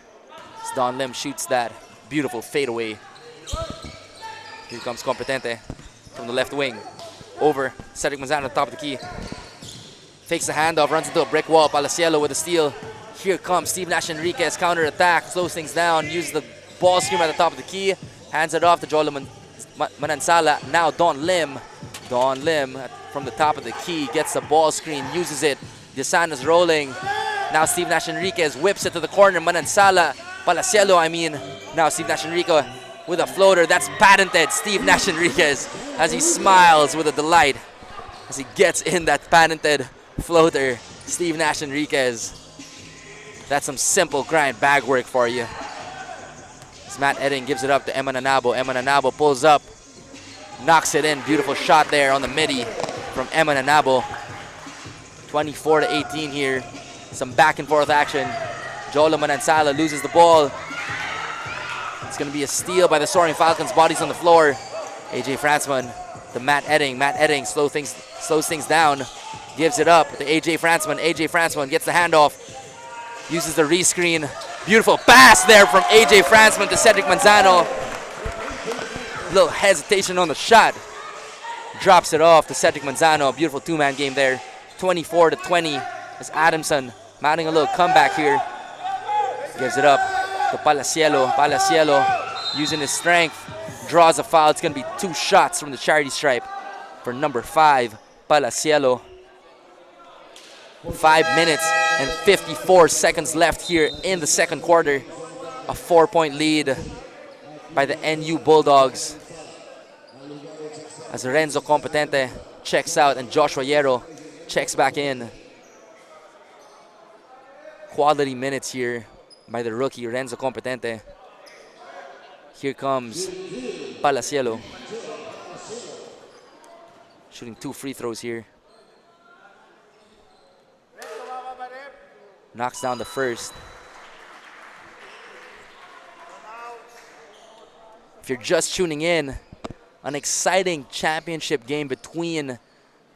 As Don Lim shoots that beautiful fadeaway. Here comes Competente from the left wing. Over Cedric Manzano at the top of the key. Fakes the handoff, runs into a brick wall. Palacielo with a steal. Here comes Steve Nash Enriquez, counter attack, slows things down, uses the ball screen at the top of the key, hands it off to Jolo Manansala. Now Don Lim. Don Lim from the top of the key gets the ball screen, uses it. Desana's rolling. Now Steve Nash Enriquez whips it to the corner. Manansala, Palacielo, I mean. Now Steve Nash Enriquez with a floater. That's patented Steve Nash Enriquez as he smiles with a delight as he gets in that patented floater. Steve Nash Enriquez. That's some simple grind bag work for you. As Matt Edding gives it up to Emananabo. Emananabo pulls up, knocks it in. Beautiful shot there on the midi from Emananabo. 24-18 here. Some back and forth action. Jolo Manansala loses the ball. It's going to be a steal by the Soaring Falcons. Bodies on the floor. AJ Fransman to Matt Edding. Matt Edding slows things down. Gives it up to AJ Fransman. AJ Fransman gets the handoff. Uses the rescreen. Beautiful pass there from AJ Fransman to Cedric Manzano. Little hesitation on the shot. Drops it off to Cedric Manzano. Beautiful two-man game there. 24-20 as Adamson mounting a little comeback here. Gives it up to Palacielo. Palacielo using his strength. Draws a foul. It's going to be 2 shots from the charity stripe for number 5, Palacielo. 5 minutes and 54 seconds left here in the second quarter. A 4-point lead by the NU Bulldogs. As Renzo Competente checks out and Joshua Hierro checks back in. Quality minutes here by the rookie Renzo Competente. Here comes Palacielo. Shooting 2 free throws here. Knocks down the first. If you're just tuning in, an exciting championship game between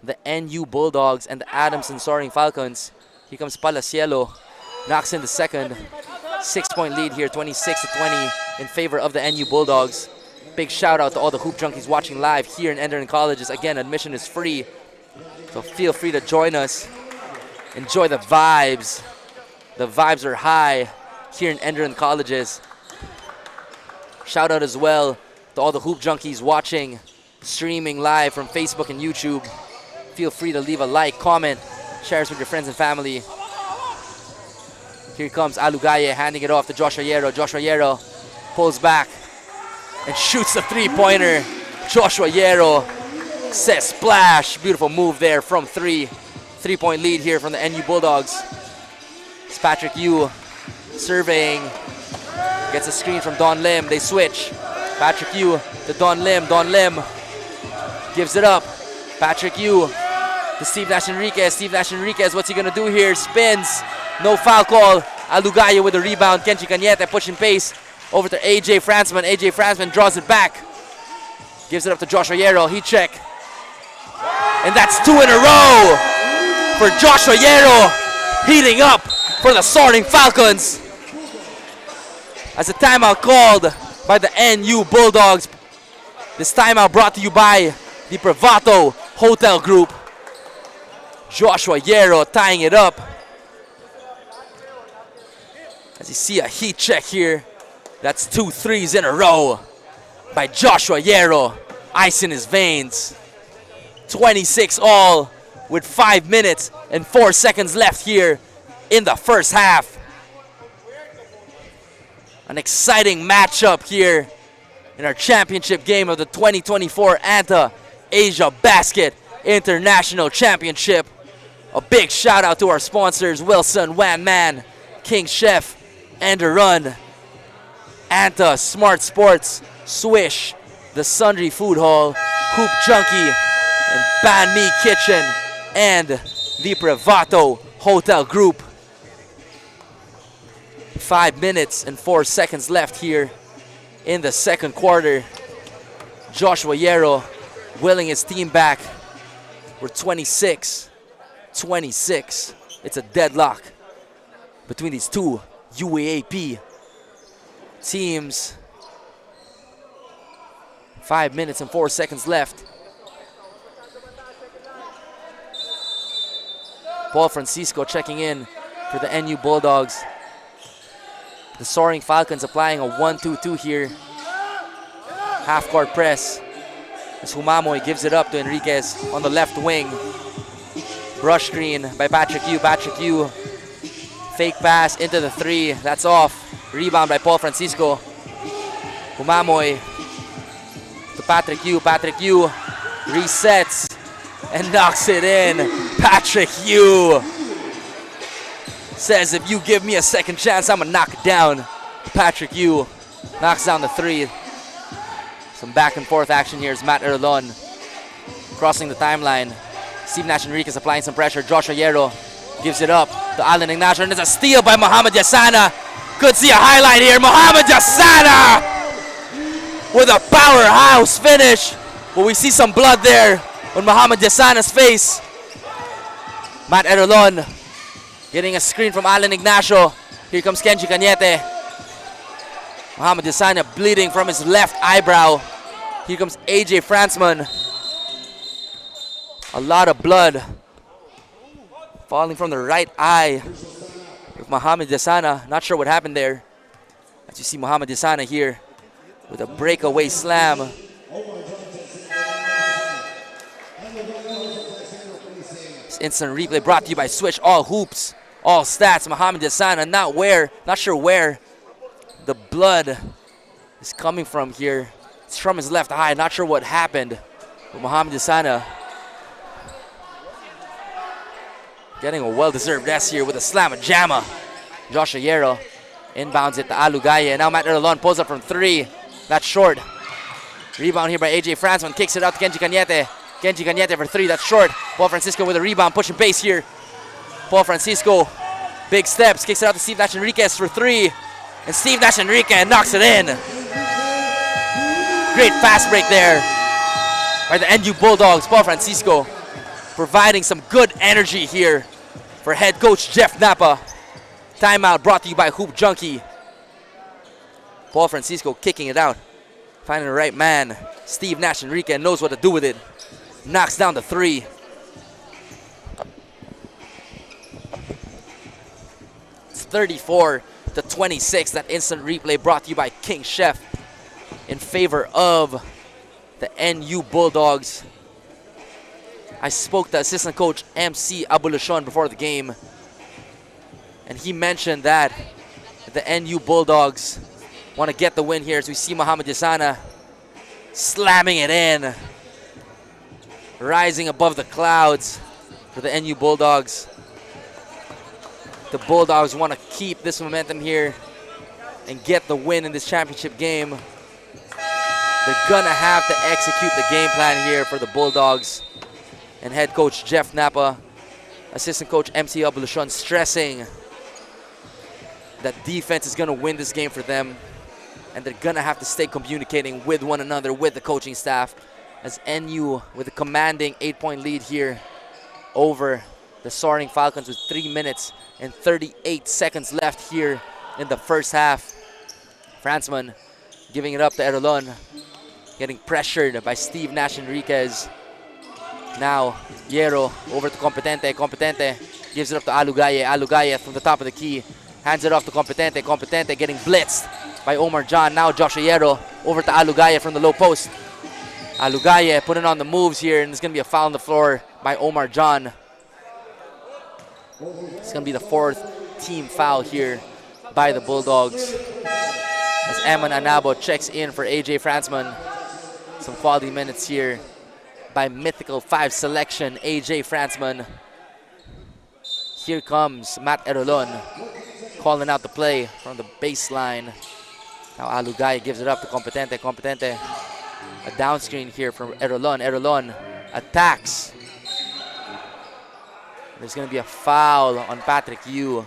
the NU Bulldogs and the Adamson Soaring Falcons. Here comes Palacielo. Knocks in the second. 6-point lead here, 26-20 in favor of the NU Bulldogs. Big shout out to all the Hoop Junkies watching live here in Enderun Colleges. Again, admission is free, so feel free to join us. Enjoy the vibes. The vibes are high here in Enderun Colleges. Shout out as well to all the Hoop Junkies watching, streaming live from Facebook and YouTube. Feel free to leave a like, comment, share us with your friends and family. Here comes Alugaye handing it off to Joshua Yero. Joshua Yero pulls back and shoots the 3-pointer. Joshua Yero says splash. Beautiful move there from 3. 3-point lead here from the NU Bulldogs. It's Patrick Yu surveying. Gets a screen from Don Lim. They switch. Patrick Yu to Don Lim. Don Lim gives it up. Patrick Yu to Steve Nash Enriquez. Steve Nash Enriquez, what's he going to do here? Spins. No foul call. Alugayo with the rebound. Kenji Cañete pushing pace over to AJ Fransman. AJ Fransman draws it back. Gives it up to Joshua Yero. Heat check. And that's 2 in a row for Joshua Yero, heating up for the Soaring Falcons. As a timeout called by the NU Bulldogs. This timeout brought to you by the Privato Hotel Group. Joshua Yero tying it up. As you see a heat check here. That's 2 threes in a row by Joshua Yero. Ice in his veins. 26 all with 5 minutes and 4 seconds left here in the first half. An exciting matchup here in our championship game of the 2024 ANTA Asiabasket International Championship. A big shout out to our sponsors, Wilson, Wan Man, King Chef, Enderun, ANTA, Smart Sports, Swish, The Sundry Food Hall, Hoop Junkie, and Banh Mi Kitchen, and the Privato Hotel Group. 5 minutes and 4 seconds left here in the second quarter. Joshua Yero willing his team back. We're 26-26. It's a deadlock between these two UAAP teams. 5 minutes and 4 seconds left. Paul Francisco checking in for the NU Bulldogs. The Soaring Falcons applying a 1-2-2 here. Half-court press. As Humamoy gives it up to Enriquez on the left wing. Brush screen by Patrick Yu. Patrick Yu. Fake pass into the 3. That's off. Rebound by Paul Francisco. Humamoy to Patrick Yu. Patrick Yu resets and knocks it in. Patrick Yu says, if you give me a second chance, I'm gonna knock it down. Patrick Yu knocks down the 3. Some back and forth action here as Matt Erlon crossing the timeline. Steve Nash Enriquez applying some pressure. Joshua Yero gives it up to Alan Ignacio, and there's a steal by Mohamed Yassana. Could see a highlight here. Mohamed Yassana with a powerhouse finish. But we see some blood there on Mohamed Yassana's face. Matt Erlon getting a screen from Alan Ignacio. Here comes Kenji Cañete. Mohamed Yassana bleeding from his left eyebrow. Here comes AJ Fransman. A lot of blood falling from the right eye with Mohamed Yassana. Not sure what happened there. As you see Mohamed Yassana here with a breakaway slam. This instant replay brought to you by Switch. All hoops, all stats. Mohamed Yassana, not sure where the blood is coming from here. It's from his left eye. Not sure what happened. But Mohamed Yassana getting a well-deserved S here with a slam-a-jamma. Joshua Yero inbounds it to Alugaye. Now Matt Erlon pulls up from 3. That's short. Rebound here by AJ Franzman. Kicks it out to Kenji Cañete. Kenji Cañete for three. That's short. Paul Francisco with a rebound. Pushing base here. Paul Francisco. Big steps. Kicks it out to Steve Nash Enriquez for three. And Steve Nash Enriquez knocks it in. Great fast break there by the NU Bulldogs. Paul Francisco providing some good energy here for head coach Jeff Napa. Timeout brought to you by Hoop Junkie. Paul Francisco kicking it out. Finding the right man. Steve Nash Enriquez knows what to do with it. Knocks down the three. It's 34-26. That instant replay brought to you by King Chef in favor of the NU Bulldogs. I spoke to assistant coach MC Abulushon before the game, and he mentioned that the NU Bulldogs want to get the win here, as we see Muhammad Yasana slamming it in, rising above the clouds for the NU Bulldogs. The Bulldogs want to keep this momentum here and get the win in this championship game. They're gonna have to execute the game plan here for the Bulldogs. And head coach Jeff Napa, assistant coach MC Abulushon stressing that defense is gonna win this game for them. And they're gonna have to stay communicating with one another, with the coaching staff, as NU with a commanding 8-point lead here over the Soaring Falcons with 3 minutes and 38 seconds left here in the first half. Franzman giving it up to Erolon, getting pressured by Steve Nash Enriquez. Now Yero over to Competente. Competente gives it up to Alugaye. Alugaye from the top of the key hands it off to Competente. Competente getting blitzed by Omar John. Now Joshua Yero over to Alugaye from the low post. Alugaye putting on the moves here, and it's going to be a foul on the floor by Omar John. It's going to be the fourth team foul here by the Bulldogs, as Eman Anabo checks in for AJ Franzman. Some quality minutes here by Mythical 5 selection AJ Franzman. Here comes Matt Erolon calling out the play from the baseline. Now Alugaye gives it up to Competente. Competente, a down screen here from Erolon. Erolon attacks. There's going to be a foul on Patrick Yu.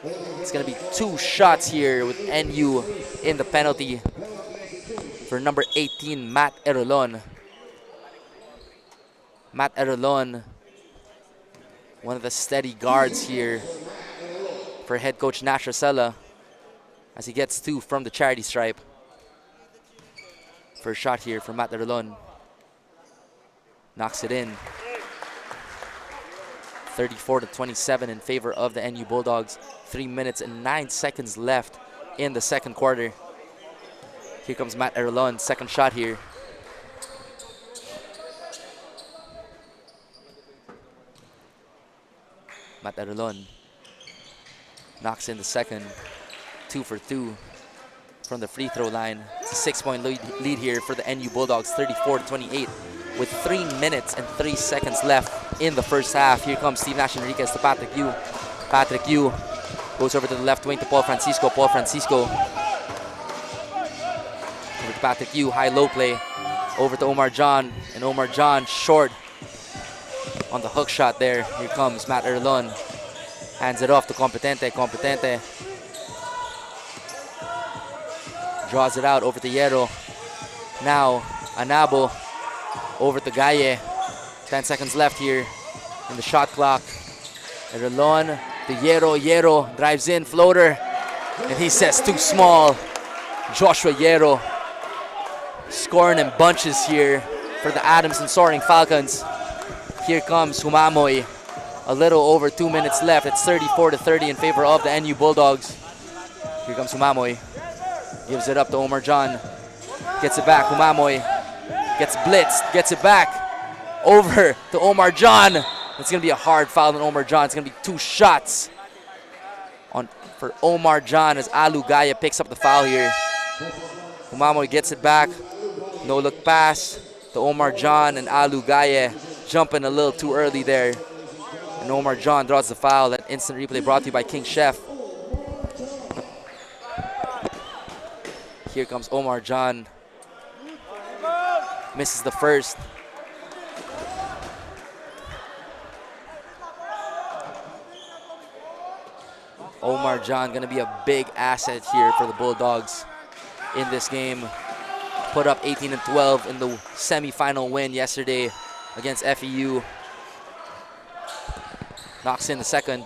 It's going to be 2 shots here with NU in the penalty for number 18, Matt Erolon. Matt Erolon, one of the steady guards here for head coach Nash Rosella, as he gets 2 from the charity stripe. First shot here for Matt Erolon. Knocks it in. 34-27 in favor of the NU Bulldogs. 3 minutes and 9 seconds left in the second quarter. Here comes Matt Erolon, second shot here. Matt Erolon knocks in the second. 2 for 2 from the free throw line. It's a 6-point lead here for the NU Bulldogs, 34-28, with 3 minutes and 3 seconds left in the first half. Here comes Steve Nash Enriquez to Patrick Yu. Patrick Yu goes over to the left wing to Paul Francisco. Paul Francisco over to Patrick Yu, high-low play over to Omar John, and Omar John short on the hook shot there. Here comes Matt Erolon, hands it off to Competente. Competente draws it out over to Yero. Now Anabo over to Gaye. 10 seconds left here in the shot clock. Erolon to Yero. Yero drives in, floater, and he says too small. Joshua Yero scoring in bunches here for the Adamson Soaring Falcons. Here comes Humamoy. A little over 2 minutes left. It's 34-30 in favor of the NU Bulldogs. Here comes Humamoy. Gives it up to Omar John. Gets it back. Humamoy gets blitzed. Gets it back over to Omar John. It's going to be a hard foul on Omar John. It's going to be 2 shots for Omar John as Alugaye picks up the foul here. Humamoy gets it back. No look pass to Omar John, and Alugaye jumping a little too early there. And Omar John draws the foul. That instant replay brought to you by King Chef. Here comes Omar John. Misses the first. Omar John gonna be a big asset here for the Bulldogs in this game. Put up 18 and 12 in the semi-final win yesterday against FEU. Knocks in the second.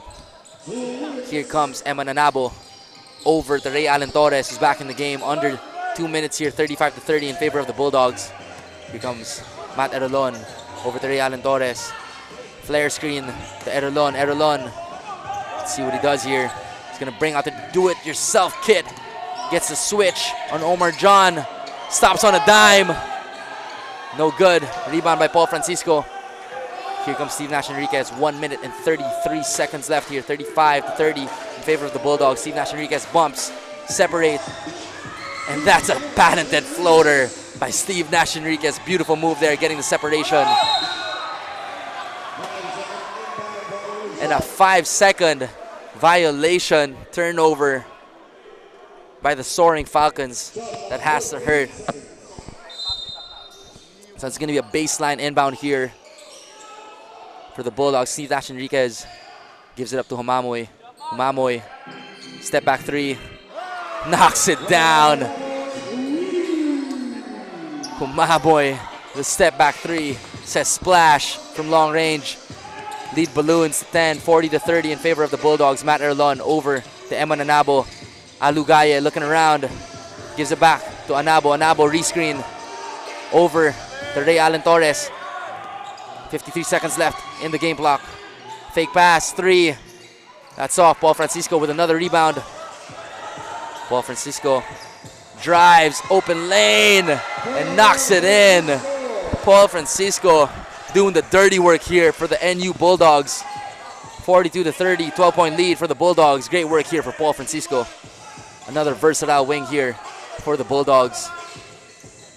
Here comes Emma Nanabo over to Ray Allen Torres, who's back in the game. Under 2 minutes here, 35 to 30 in favor of the Bulldogs. Here comes Matt Erolon over to Ray Allen Torres. Flare screen to Erolon. Erolon, let's see what he does here. He's gonna bring out the do-it-yourself kit. Gets the switch on Omar John. Stops on a dime. No good. Rebound by Paul Francisco. Here comes Steve Nash Enriquez. 1 minute and 33 seconds left here. 35 to 30 in favor of the Bulldogs. Steve Nash Enriquez bumps, separate. And that's a patented floater by Steve Nash Enriquez. Beautiful move there, getting the separation. And a 5-second violation turnover by the Soaring Falcons that has to hurt. So it's going to be a baseline inbound here for the Bulldogs. Steve Nash Enriquez gives it up to Humamoy. Humamoy, step back three, knocks it down. Humamoy, the step back three, says splash from long range. Lead balloons to 10, 40 to 30 in favor of the Bulldogs. Matt Erlon over to Emma Nanabo. Alugaye looking around, gives it back to Anabo. Anabo rescreen over to Ray Allen Torres. 53 seconds left in the game clock. Fake pass, three. That's off. Paul Francisco with another rebound. Paul Francisco drives, open lane, and knocks it in. Paul Francisco doing the dirty work here for the NU Bulldogs. 42 to 30, 12-point lead for the Bulldogs. Great work here for Paul Francisco. Another versatile wing here for the Bulldogs.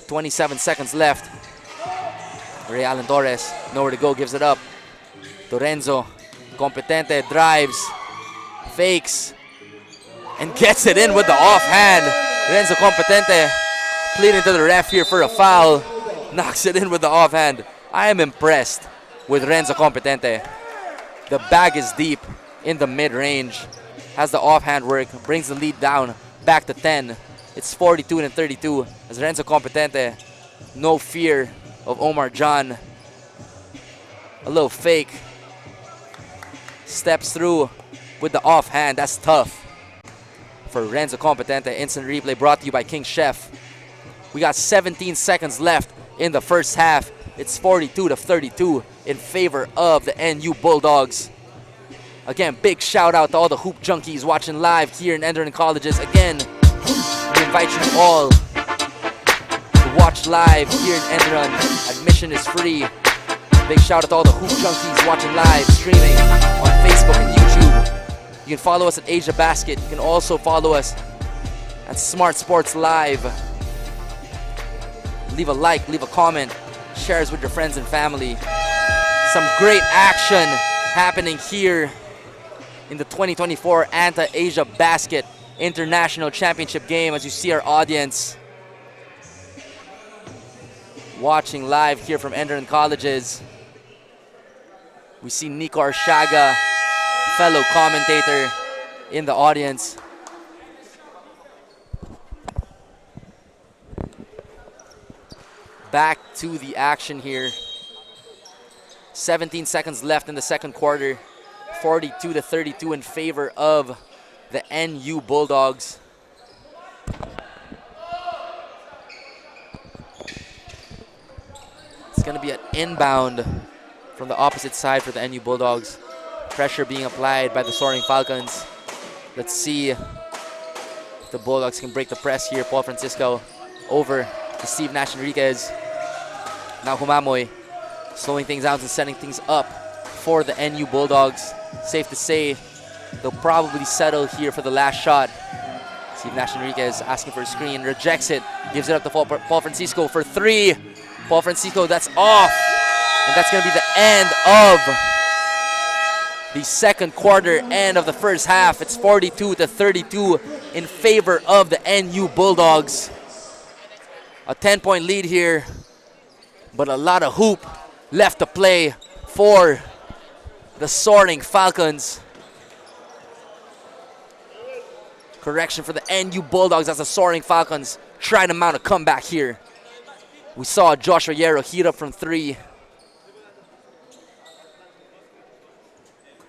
27 seconds left. Ray Allen Torres, nowhere to go, gives it up. Lorenzo, competente, drives, fakes, and gets it in with the offhand. Lorenzo Competente pleading to the ref here for a foul. Knocks it in with the offhand. I am impressed with Renzo Competente. The bag is deep in the mid-range. Has the offhand work, brings the lead down back to 10. It's 42 and 32 as Renzo Competente, no fear of Omar John. A little fake. Steps through with the offhand. That's tough for Renzo Competente. Instant replay brought to you by King Chef. We got 17 seconds left in the first half. It's 42 to 32 in favor of the NU Bulldogs. Again, big shout out to all the hoop junkies watching live here in Enderun Colleges. Again, we invite you all to watch live here in Enderun. Admission is free. Big shout out to all the hoop junkies watching live, streaming on Facebook and YouTube. You can follow us at Asiabasket. You can also follow us at Smart Sports Live. Leave a like, leave a comment, share us with your friends and family. Some great action happening here in the 2024 ANTA Asiabasket International Championship game as you see our audience watching live here from Enderun Colleges. We see Nico Arshaga, fellow commentator, in the audience. Back to the action here. 17 seconds left in the second quarter. 42 to 32 in favor of the NU Bulldogs. It's going to be an inbound from the opposite side for the NU Bulldogs. Pressure being applied by the Soaring Falcons. Let's see if the Bulldogs can break the press here. Paul Francisco over to Steve Nash Enriquez. Now Humamoy slowing things down and setting things up for the NU Bulldogs. Safe to say they'll probably settle here for the last shot. Steve Nash Enriquez asking for a screen, rejects it, gives it up to Paul Francisco for three. Paul Francisco, that's off. And that's going to be the end of the second quarter, end of the first half. It's 42 to 32 in favor of the NU Bulldogs. A 10-point lead here, but a lot of hoop left to play for the Soaring Falcons. Correction for the NU Bulldogs as the Soaring Falcons try to mount a comeback here. We saw Joshua Yarrow heat up from 3.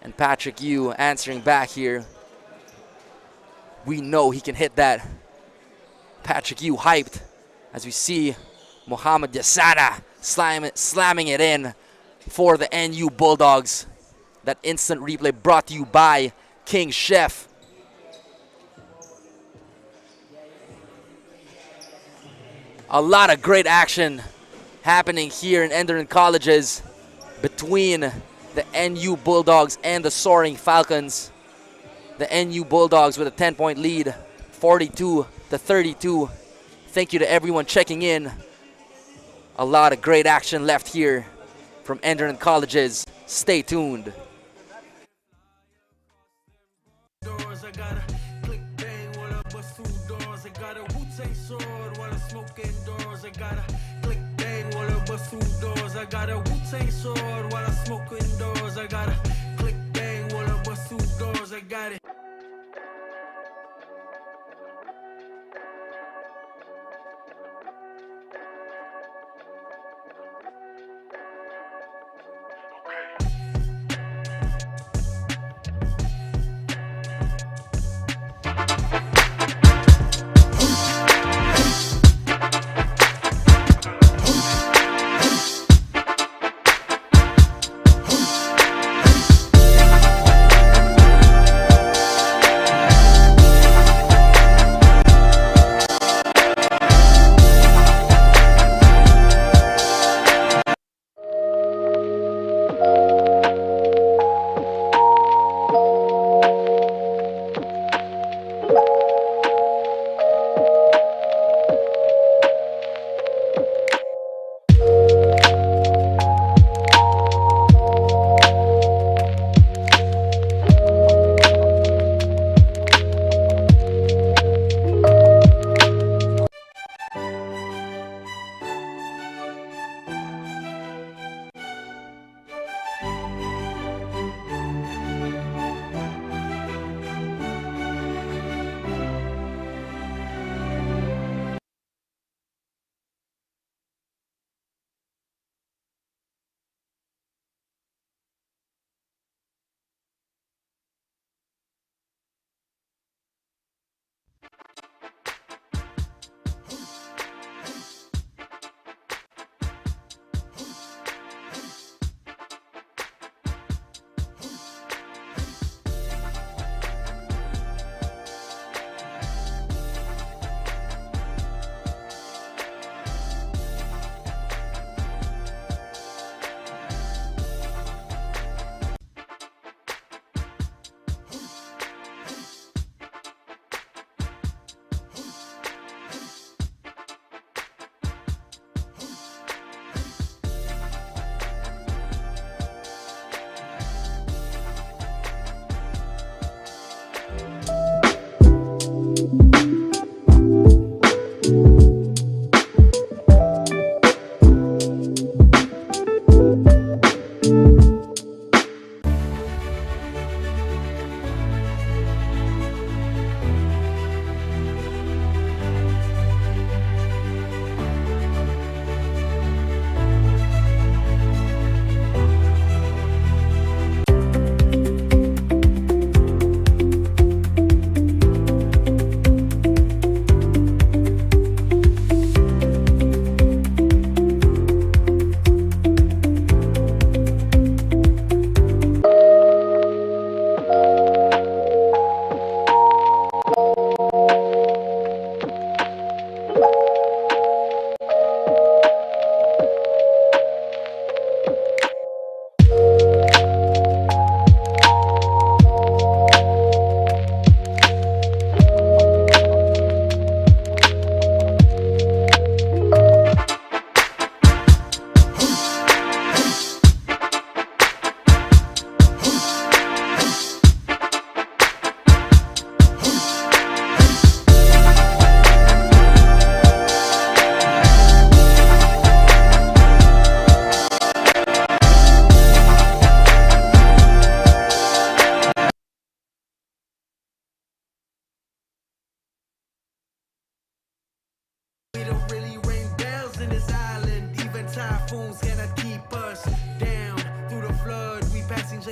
And Patrick Yu answering back here. We know he can hit that. Patrick Yu hyped as we see Mohamed Yasada slamming it in for the NU Bulldogs. That instant replay brought to you by King Chef. A lot of great action happening here in Enderun Colleges between the NU Bulldogs and the Soaring Falcons. The NU Bulldogs with a 10-point lead, 42-32. Thank you to everyone checking in. A lot of great action left here from Enderun Colleges. Stay tuned. Doors, I gotta click bang while I bust through doors. I got a Wu-Tang sword while I smoke indoors. I gotta click bang while I bust through doors. I got a Wu-Tang sword while I smoke indoors. I gotta click bang while I bust through doors. I got it.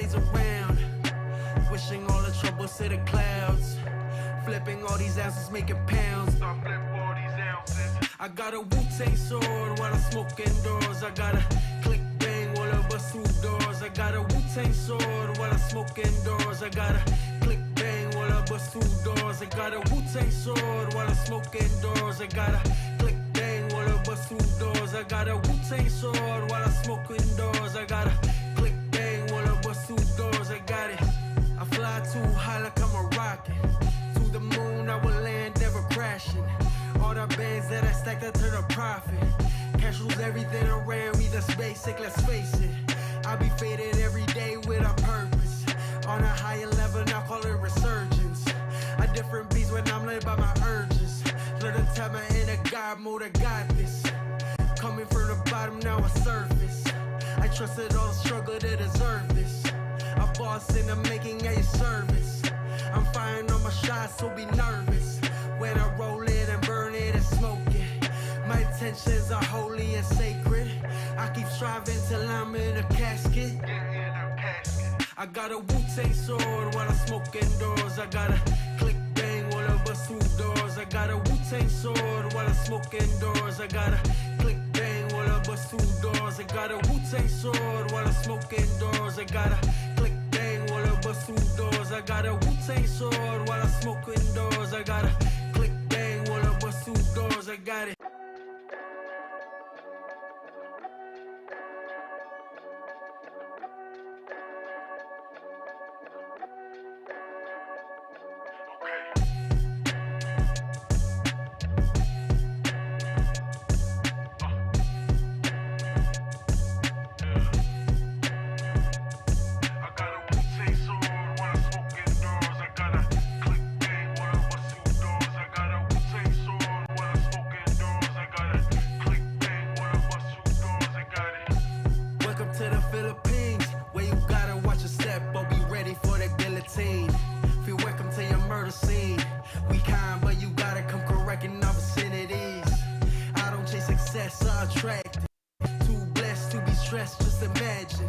J's around. Wishing all the troubles to the clouds. Flipping all these ounces, making pounds. Start flipping all these ounces. I got a Wu-Tang sword while I smoke indoors. I got a click bang while I bust through doors. I got a Wu-Tang sword while I smoke indoors. I got a click bang while I bust through doors. I got a Wu-Tang sword while I smoke indoors. I got a click bang while I bust through doors. I got a Wu-Tang sword while I smoke indoors. I got a click bang while I bust through doors. I got it. I fly too high like I'm a rocket. To the moon I will land, never crashing. All the bands that I stacked, I turn a profit. Cash rules everything around me, that's basic, let's face it. I be faded every day with a purpose. On a higher level, now call it resurgence. A different beast when I'm led by my urges. Learn to tap my inner God mode, I got this. Coming from the bottom, now I surface. I trusted all the struggle to deserve this. A boss in the making, at your service. I'm firing on my shots, so be nervous. When I roll it and burn it and smoke it. My intentions are holy and sacred. I keep striving till I'm in a casket. I got a Wu-Tang sword while I smoke indoors. I got a click bang while I bust through doors. I got a Wu-Tang sword while I smoke indoors. I got a click bang while I bust through doors. I got a Wu-Tang sword while I smoke indoors. I got a click bang while I bust through doors. I got a Wu-Tang sword while I smoke indoors. I got a click bang while I bust through doors. I got it. Just imagine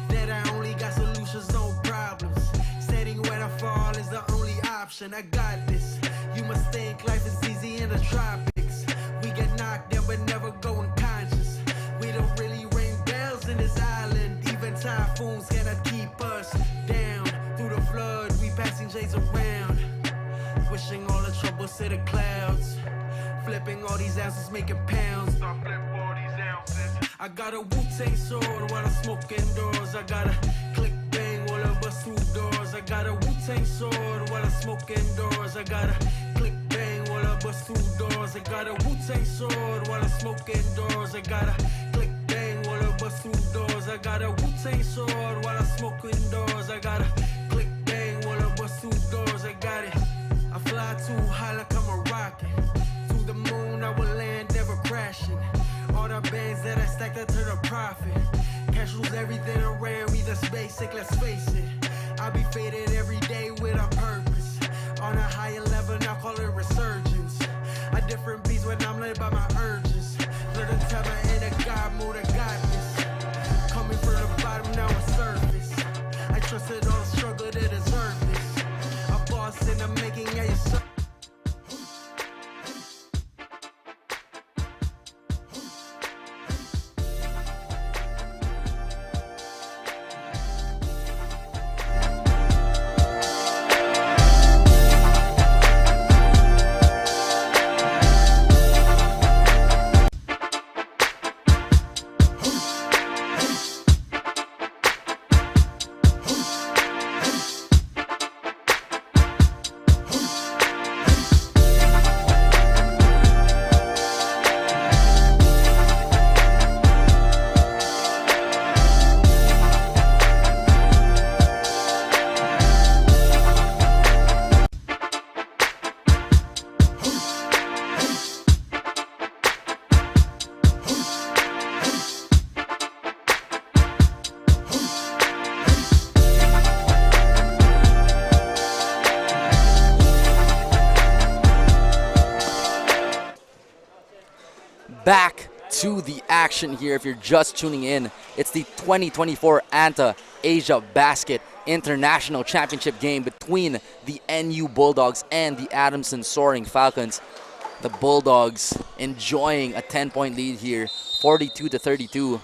that I only got solutions, no problems. Standing when I fall is the only option. I got this. You must think life is easy in the tropics. We get knocked down but never go unconscious. We don't really ring bells in this island. Even typhoons cannot keep us down. Through the flood, we passing J's around. Wishing all the troubles to the clouds. Flipping all these ounces, making pounds. Start flipping all these ounces. I got a Wu-Tang sword while I smoke indoors. I got a click bang while I bust through doors. I got a Wu-Tang sword while I smoke indoors. I got a click bang while I bust through doors. I got a Wu-Tang sword while I smoke indoors. I got a click bang while I bust through doors. I got a Wu-Tang sword while I smoke indoors. I got a click bang while I bust through doors. I got it. I fly too high like I'm a rocket. To the moon I will land, never crashing. All the bands that I stacked, I turn a profit. Cash rules everything around me, that's basic, let's face it. I be faded every day with a purpose. On a higher level, now call it resurgence. A different beast when I'm led by my urges. Learn to tap my inner God mode, I got this. Coming from the bottom, now I surface. I trusted all the struggle to deserve this. A boss in the making, at your service. Back to the action here. If you're just tuning in, it's the 2024 ANTA Asiabasket International Championship game between the NU Bulldogs and the Adamson Soaring Falcons. The Bulldogs enjoying a 10-point lead here, 42-32.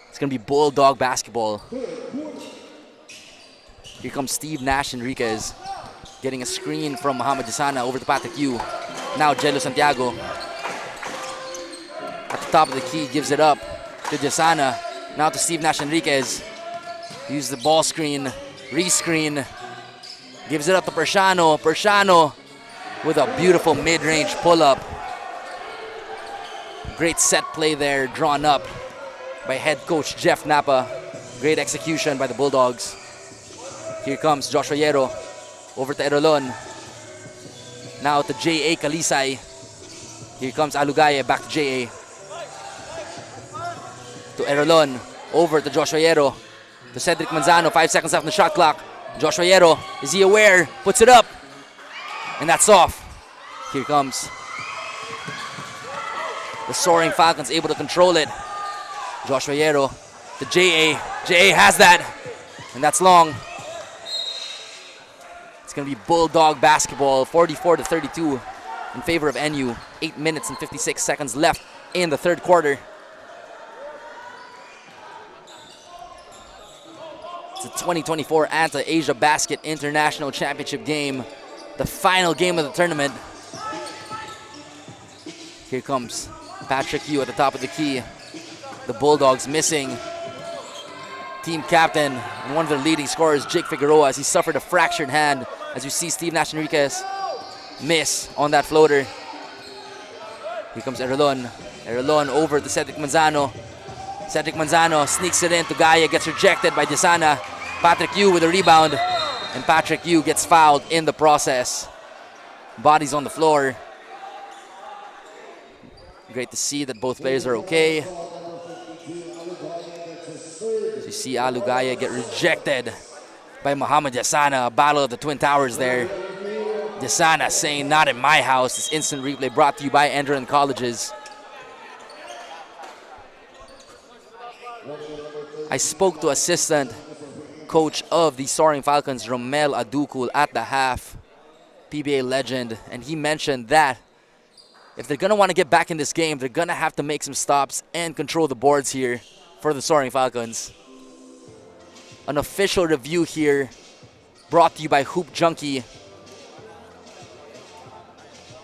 It's going to be Bulldog basketball. Here comes Steve Nash Enriquez, getting a screen from Muhammad Jasana over to Patrick Yu. Now Jello Santiago at the top of the key, gives it up to Jasana. Now to Steve Nash Enriquez. Use the ball screen, re-screen. Gives it up to Persiano. Persiano with a beautiful mid-range pull-up. Great set play there, drawn up by head coach Jeff Napa. Great execution by the Bulldogs. Here comes Joshua Yero over to Erolon. Now to J.A. Kalisay. Here comes Alugaye, back to J.A. To Erolon, over to Joshua Yero. To Cedric Manzano, 5 seconds left on the shot clock. Joshua Yero, is he aware? Puts it up. And that's off. Here comes the Soaring Falcons, able to control it. Joshua Yero to J.A. J.A. has that. And that's long. It's going to be Bulldog basketball, 44-32 in favor of NU. 8 minutes and 56 seconds left in the third quarter. It's the 2024 ANTA Asiabasket International Championship game, the final game of the tournament. Here comes Patrick Yu at the top of the key. The Bulldogs missing team captain and one of their leading scorers, Jake Figueroa, as he suffered a fractured hand. As you see Steve Nash Enriquez miss on that floater. Here comes Erolon. Erolon over to Cedric Manzano. Cedric Manzano sneaks it in to Gaia, gets rejected by Jasana. Patrick Yu with a rebound, and Patrick Yu gets fouled in the process. Bodies on the floor. Great to see that both players are okay. So you see Alugaya get rejected by Muhammad Jasana. A battle of the Twin Towers there. Jasana saying, "Not in my house." This instant replay brought to you by Enderun Colleges. I spoke to assistant coach of the Soaring Falcons, Romel Adukul, at the half, PBA legend, and he mentioned that if they're going to want to get back in this game, they're going to have to make some stops and control the boards here for the Soaring Falcons. An official review here brought to you by Hoop Junkie,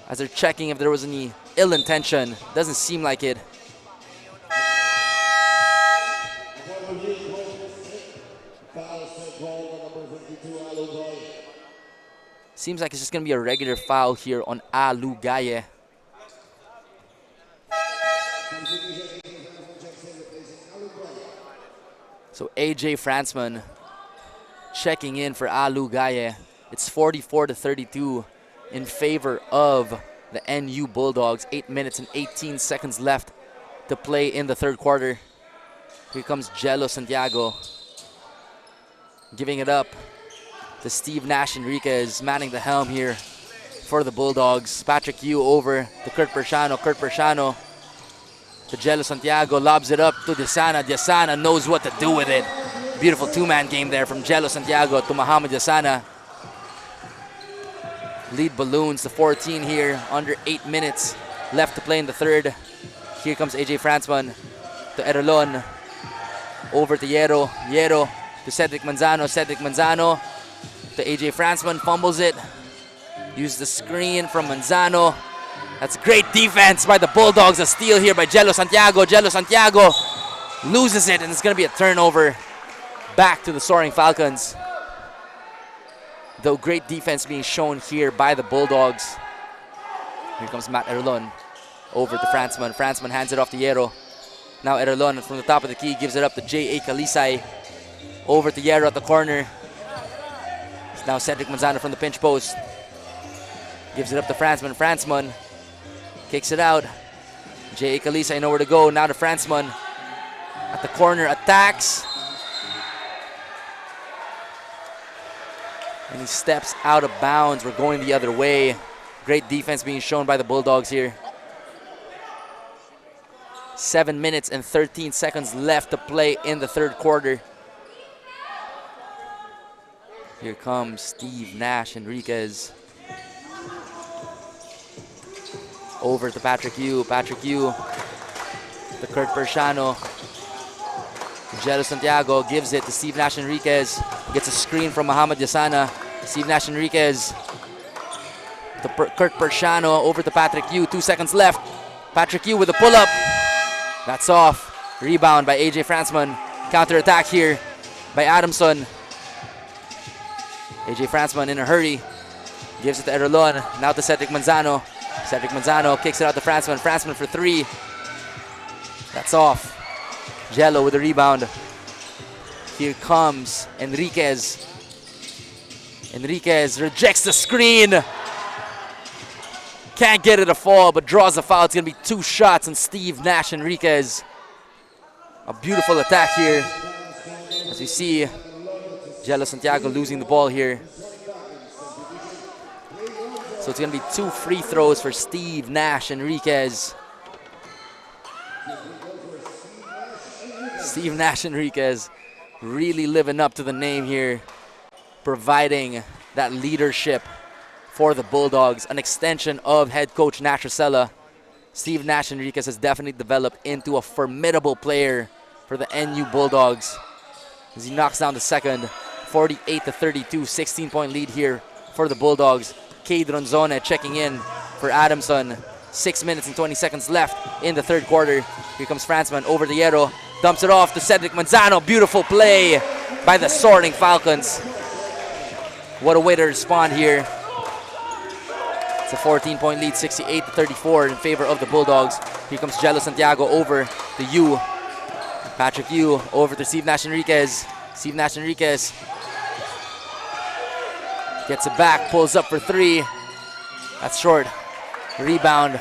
as they're checking if there was any ill intention. Doesn't seem like it. Seems like it's just going to be a regular foul here on Alugaye. So AJ Fransman checking in for Alugaye. It's 44-32 in favor of the NU Bulldogs. 8 minutes and 18 seconds left to play in the third quarter. Here comes Jello Santiago, giving it up to Steve Nash Enriquez, manning the helm here for the Bulldogs. Patrick Yu over to Kurt Persiano. Kurt Persiano to Jello Santiago, lobs it up to Jasana. Jasana knows what to do with it. Beautiful two-man game there from Jello Santiago to Muhammad Jasana. Lead balloons to 14 here, under 8 minutes left to play in the third. Here comes AJ Fransman to Erolon, over to Yero. Yero to Cedric Manzano. Cedric Manzano to AJ Fransman, fumbles it. Use the screen from Manzano. That's great defense by the Bulldogs. A steal here by Jello Santiago. Jello Santiago loses it, and it's going to be a turnover back to the Soaring Falcons. Though great defense being shown here by the Bulldogs. Here comes Matt Erolon over to Fransman. Fransman hands it off to Yero. Now Erolon from the top of the key gives it up to J.A. Kalisay. Over to Yero at the corner. It's now Cedric Manzano from the pinch post. Gives it up to Fransman. Fransman kicks it out. J.A. Kalisay nowhere to go. Now to Fransman at the corner, attacks. And he steps out of bounds. We're going the other way. Great defense being shown by the Bulldogs here. 7 minutes and 13 seconds left to play in the third quarter. Here comes Steve Nash Enriquez. Over to Patrick Yu. Patrick Yu to Kurt Persiano. Jello Santiago gives it to Steve Nash Enriquez. Gets a screen from Muhammad Yasana. Steve Nash Enriquez to Kurt Persiano. Over to Patrick Yu. 2 seconds left. Patrick Yu with a pull-up. That's off. Rebound by AJ Fransman. Counter-attack here by Adamson. AJ Fransman in a hurry. Gives it to Erolon. Now to Cedric Manzano. Cedric Manzano kicks it out to Fransman. Fransman for 3. That's off. Jello with the rebound. Here comes Enriquez. Enriquez rejects the screen. Can't get it to fall, but draws a foul. It's going to be 2 shots on Steve Nash Enriquez. A beautiful attack here. As you see, Jello Santiago losing the ball here. So it's going to be 2 free throws for Steve Nash Enriquez. Steve Nash Enriquez really living up to the name here, providing that leadership for the Bulldogs, an extension of head coach Nash Rosella. Steve Nash Enriquez has definitely developed into a formidable player for the NU Bulldogs as he knocks down the second. 48-32, 16-point lead here for the Bulldogs. Cade Ronzone checking in for Adamson. 6 minutes and 20 seconds left in the third quarter. Here comes Fransman over to Hierro. Dumps it off to Cedric Manzano. Beautiful play by the Soaring Falcons. What a way to respond here. It's a 14-point lead, 68-34 in favor of the Bulldogs. Here comes Jello Santiago over to Yu. Patrick Yu over to Steve Nash Enriquez. Steve Nash Enriquez gets it back, pulls up for 3. That's short. Rebound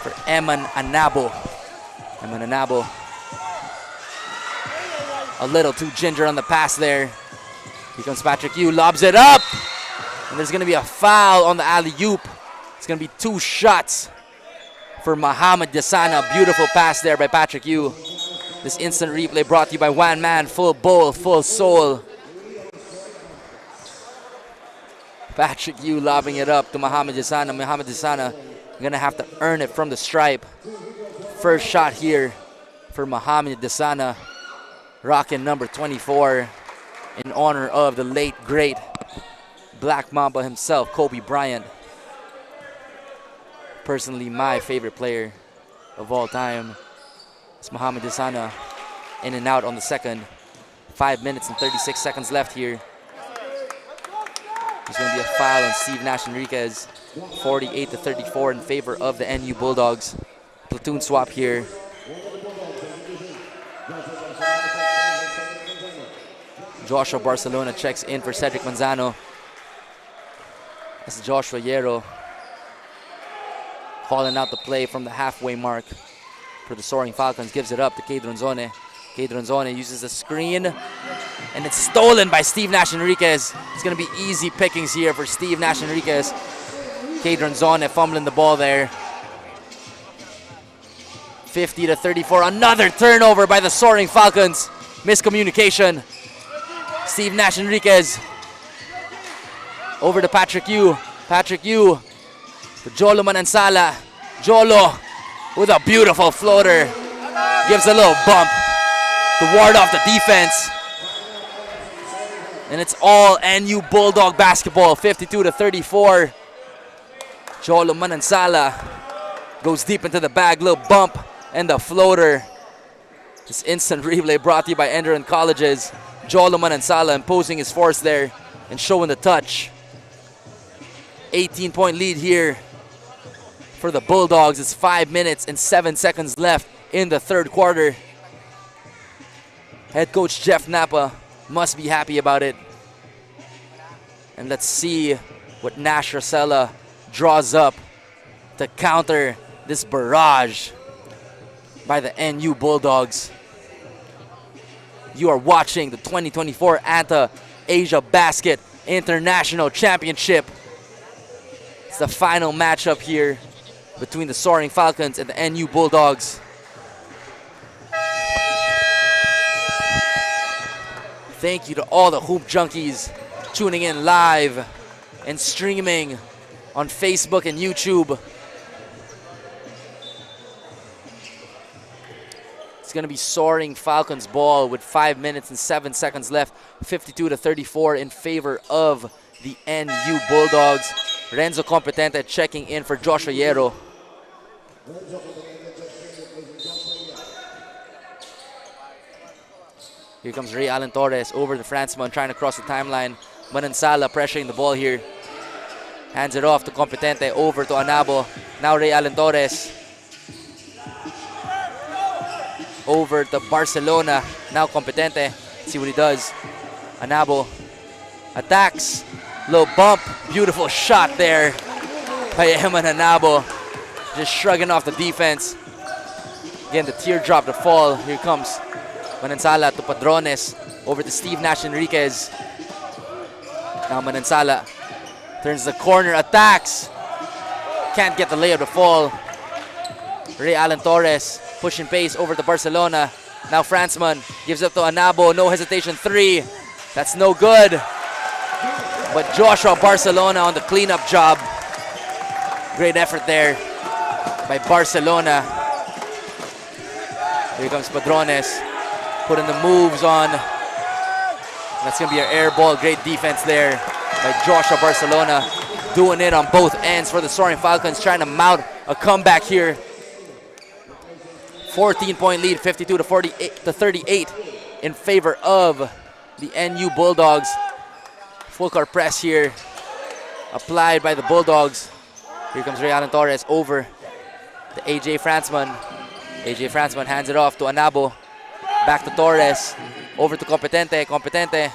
for Eman Anabo. Eman Anabo. A little too ginger on the pass there. Here comes Patrick Yu, lobs it up. And there's going to be a foul on the alley-oop. It's going to be 2 shots for Muhammad Yasana. Beautiful pass there by Patrick Yu. This instant replay brought to you by One Man, Full Bowl, Full Soul. Patrick Yu lobbing it up to Muhammad Yasana. Muhammad Yasana going to have to earn it from the stripe. First shot here for Muhammad Yasana. Rocking number 24 in honor of the late, great Black Mamba himself, Kobe Bryant. Personally, my favorite player of all time. It's Muhammad Yasana in and out on the second. 5 minutes and 36 seconds left here. There's going to be a foul on Steve Nash Enriquez. 48-34 in favor of the NU Bulldogs. Platoon swap here. Joshua Barcelona checks in for Cedric Manzano. That's Joshua Hierro calling out the play from the halfway mark for the Soaring Falcons. Gives it up to Cade Ronzone. Cade Ronzone uses the screen, and it's stolen by Steve Nash Enriquez. It's going to be easy pickings here for Steve Nash Enriquez. Cade Ronzone fumbling the ball there. 50-34. Another turnover by the Soaring Falcons. Miscommunication. Steve Nash Enriquez over to Patrick Yu. Patrick Yu to Jolo Manansala. Jolo with a beautiful floater. Gives a little bump to ward off the defense. And it's all NU Bulldog basketball, 52-34. Jolo Manansala goes deep into the bag, little bump, and the floater. This instant replay brought to you by Enderun Colleges. Jolo Manansala imposing his force there and showing the touch. 18-point lead here for the Bulldogs. It's 5 minutes and 7 seconds left in the third quarter. Head coach Jeff Napa must be happy about it. And let's see what Nash Rosella draws up to counter this barrage by the NU Bulldogs. You are watching the 2024 ANTA Asiabasket International Championship. It's the final matchup here between the Soaring Falcons and the NU Bulldogs. Thank you to all the Hoop Junkies tuning in live and streaming on Facebook and YouTube. It's going to be Soaring Falcons ball with 5 minutes and 7 seconds left. 52-34 in favor of the NU Bulldogs. Renzo Competente checking in for Joshua Hierro. Here comes Ray Alan Torres over to Franzman, trying to cross the timeline. Manansala pressuring the ball here. Hands it off to Competente, over to Anabo. Now Ray Alan Torres. Over to Barcelona. Now Competente. See what he does. Anabo attacks. Low bump. Beautiful shot there by Eman Anabo. Just shrugging off the defense. Again, the teardrop to fall. Here comes Manansala to Padrones. Over to Steve Nash Enriquez. Now Manansala turns the corner, attacks. Can't get the layup to fall. Ray Alan Torres pushing pace over to Barcelona. Now Franzman gives up to Anabo. No hesitation, three. That's no good. But Joshua Barcelona on the cleanup job. Great effort there by Barcelona. Here comes Padrones, putting the moves on. That's going to be an air ball. Great defense there by Joshua Barcelona. Doing it on both ends for the Soaring Falcons, trying to mount a comeback here. 14-point lead, 52-38 in favor of the NU Bulldogs. Full court press here, applied by the Bulldogs. Here comes Ray Alan Torres over to AJ Franzman. AJ Franzman hands it off to Anabo. Back to Torres. Over to Competente. Competente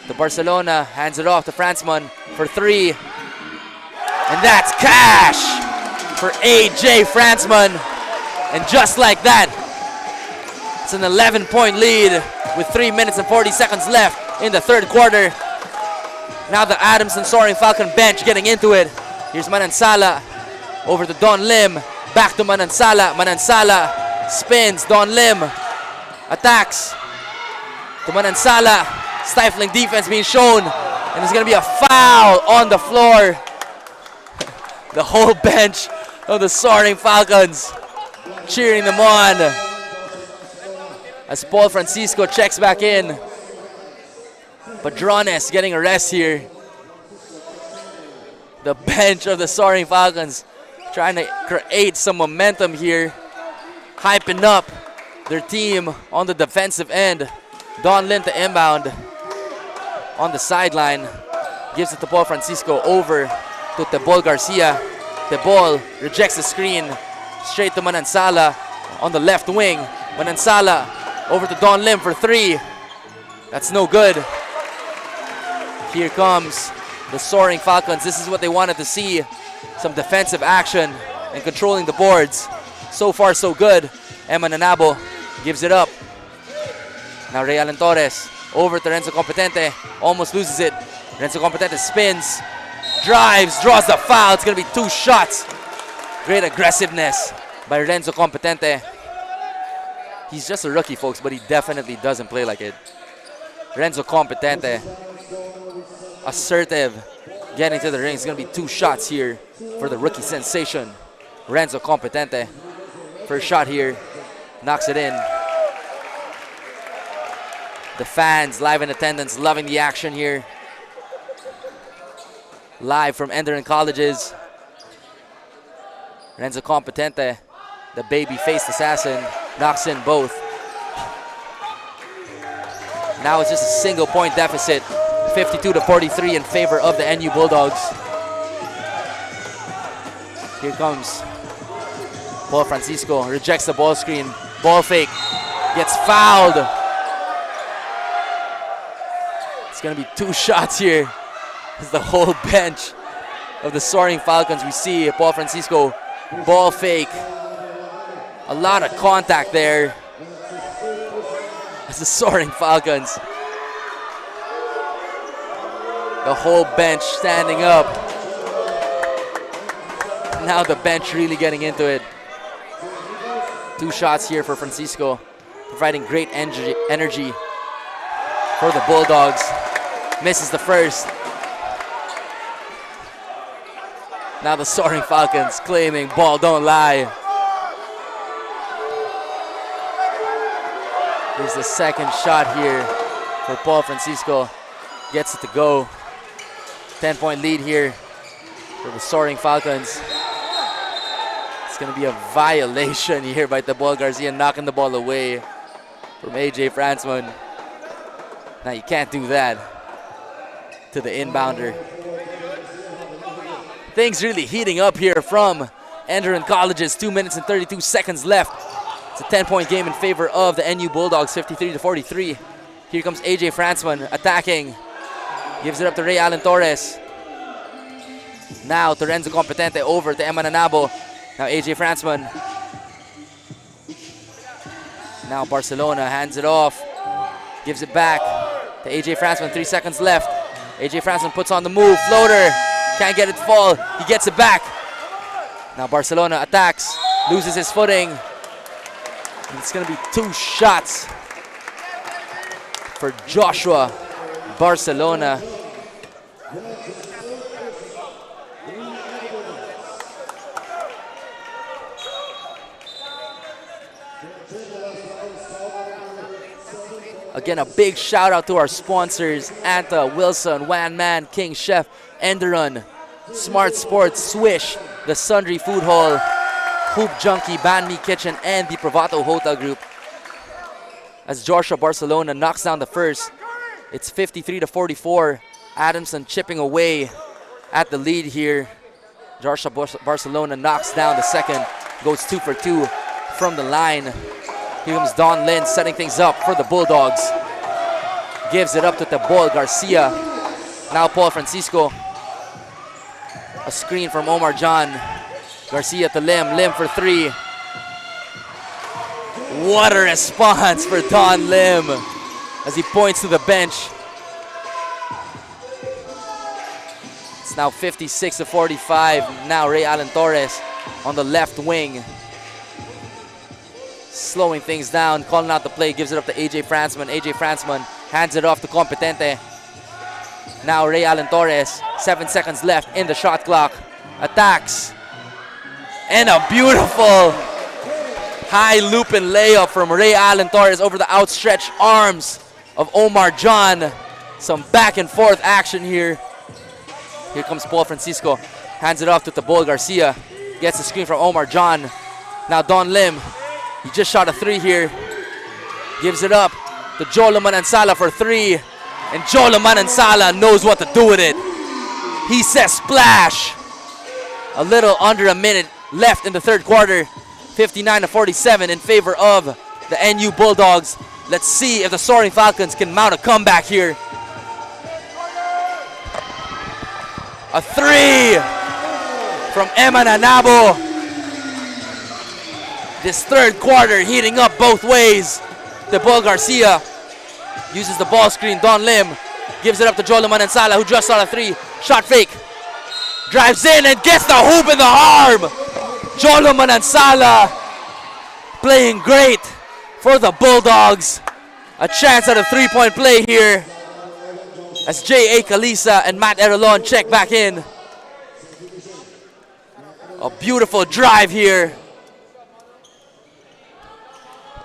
to Barcelona. Hands it off to Franzman for three. And that's cash for AJ Franzman. And just like that, it's an 11-point lead with 3 minutes and 40 seconds left in the third quarter. Now the Adamson Soaring Falcon bench getting into it. Here's Manansala over to Don Lim. Back to Manansala. Manansala spins. Don Lim attacks to Manansala. Stifling defense being shown. And there's going to be a foul on the floor. The whole bench of the Soaring Falcons cheering them on as Paul Francisco checks back in. Padrones getting a rest here. The bench of the Soaring Falcons trying to create some momentum here, hyping up their team on the defensive end. Don Lim to inbound on the sideline. Gives it to Paul Francisco over to Tebol Garcia. Tebol rejects the screen. Straight to Manansala on the left wing. Manansala over to Don Lim for three. That's no good. Here comes the Soaring Falcons. This is what they wanted to see. Some defensive action and controlling the boards. So far, so good. Eman Anabo gives it up. Now Ray Alan Torres over to Renzo Competente. Almost loses it. Renzo Competente spins, drives, draws the foul. It's going to be 2 shots. Great aggressiveness by Renzo Competente. He's just a rookie, folks, but he definitely doesn't play like it. Renzo Competente, assertive, getting to the ring. It's going to be 2 shots here for the rookie sensation, Renzo Competente. First shot here, knocks it in. The fans live in attendance, loving the action here. Live from Enderun Colleges. Renzo Competente, the baby-faced assassin, knocks in both. Now it's just a single-point deficit, 52-43 in favor of the NU Bulldogs. Here comes Paul Francisco, rejects the ball screen, ball fake, gets fouled. It's going to be 2 shots here. It's the whole bench of the Soaring Falcons. We see Paul Francisco, ball fake. A lot of contact there as the Soaring Falcons. The whole bench standing up. Now the bench really getting into it. 2 shots here for Francisco, providing great energy. for the Bulldogs. Misses the first. Now the Soaring Falcons claiming ball don't lie. Here's the second shot here for Paul Francisco. Gets it to go. 10-point lead here for the Soaring Falcons. It's going to be a violation here by the ball. Garcia knocking the ball away from AJ Fransman. Now you can't do that to the inbounder. Things really heating up here from Enderun College's 2 minutes and 32 seconds left. It's a 10-point game in favor of the NU Bulldogs, 53-43. Here comes AJ Fransman attacking. Gives it up to Ray Allen Torres. Now to Renzo Competente over to Emma Nanabo. Now AJ Fransman. Now Barcelona hands it off. Gives it back to AJ Fransman. 3 seconds left. AJ Fransman puts on the move. Floater. Can't get it to fall. He gets it back. Now Barcelona attacks. Loses his footing. And it's going to be 2 shots for Joshua Barcelona. Again, a big shout out to our sponsors, ANTA, Wilson, Wan Man, King Chef, Enderun, Smart Sports, Swish, the Sundry Food Hall, Hoop Junkie, Banh Mi Kitchen, and the Provato Hotel Group. As Joshua Barcelona knocks down the first, it's 53-44. Adamson chipping away at the lead here. Joshua Barcelona knocks down the second, goes 2 for 2 from the line. Here comes Don Lin setting things up for the Bulldogs. Gives it up to Tebol Garcia. Now Paul Francisco. A screen from Omar John. Garcia to Lim. Lim for 3. What a response for Don Lim as he points to the bench. It's now 56-45. Now Ray Allen Torres on the left wing. Slowing things down, calling out the play, gives it up to AJ Fransman. AJ Fransman hands it off to Competente. Now Ray Allen Torres, 7 seconds left in the shot clock. Attacks. And a beautiful high loop and layup from Ray Allen Torres over the outstretched arms of Omar John. Some back and forth action here. Here comes Paul Francisco. Hands it off to Tebol Garcia. Gets the screen from Omar John. Now Don Lim. He just shot a 3 here. Gives it up to Jolo Manansala for 3. And Jolo Manansala knows what to do with it. He says splash. A little under a minute left in the third quarter. 59-47 in favor of the NU Bulldogs. Let's see if the Soaring Falcons can mount a comeback here. A 3 from Emma Nanabo. This third quarter heating up both ways. Tebol Garcia uses the ball screen. Don Lim gives it up to Jolo Manansala, who just shot a 3. Shot fake. Drives in and gets the hoop in the arm. Jolo Manansala playing great for the Bulldogs. A chance at a 3-point play here as J.A. Kalisa and Matt Erelon check back in. A beautiful drive here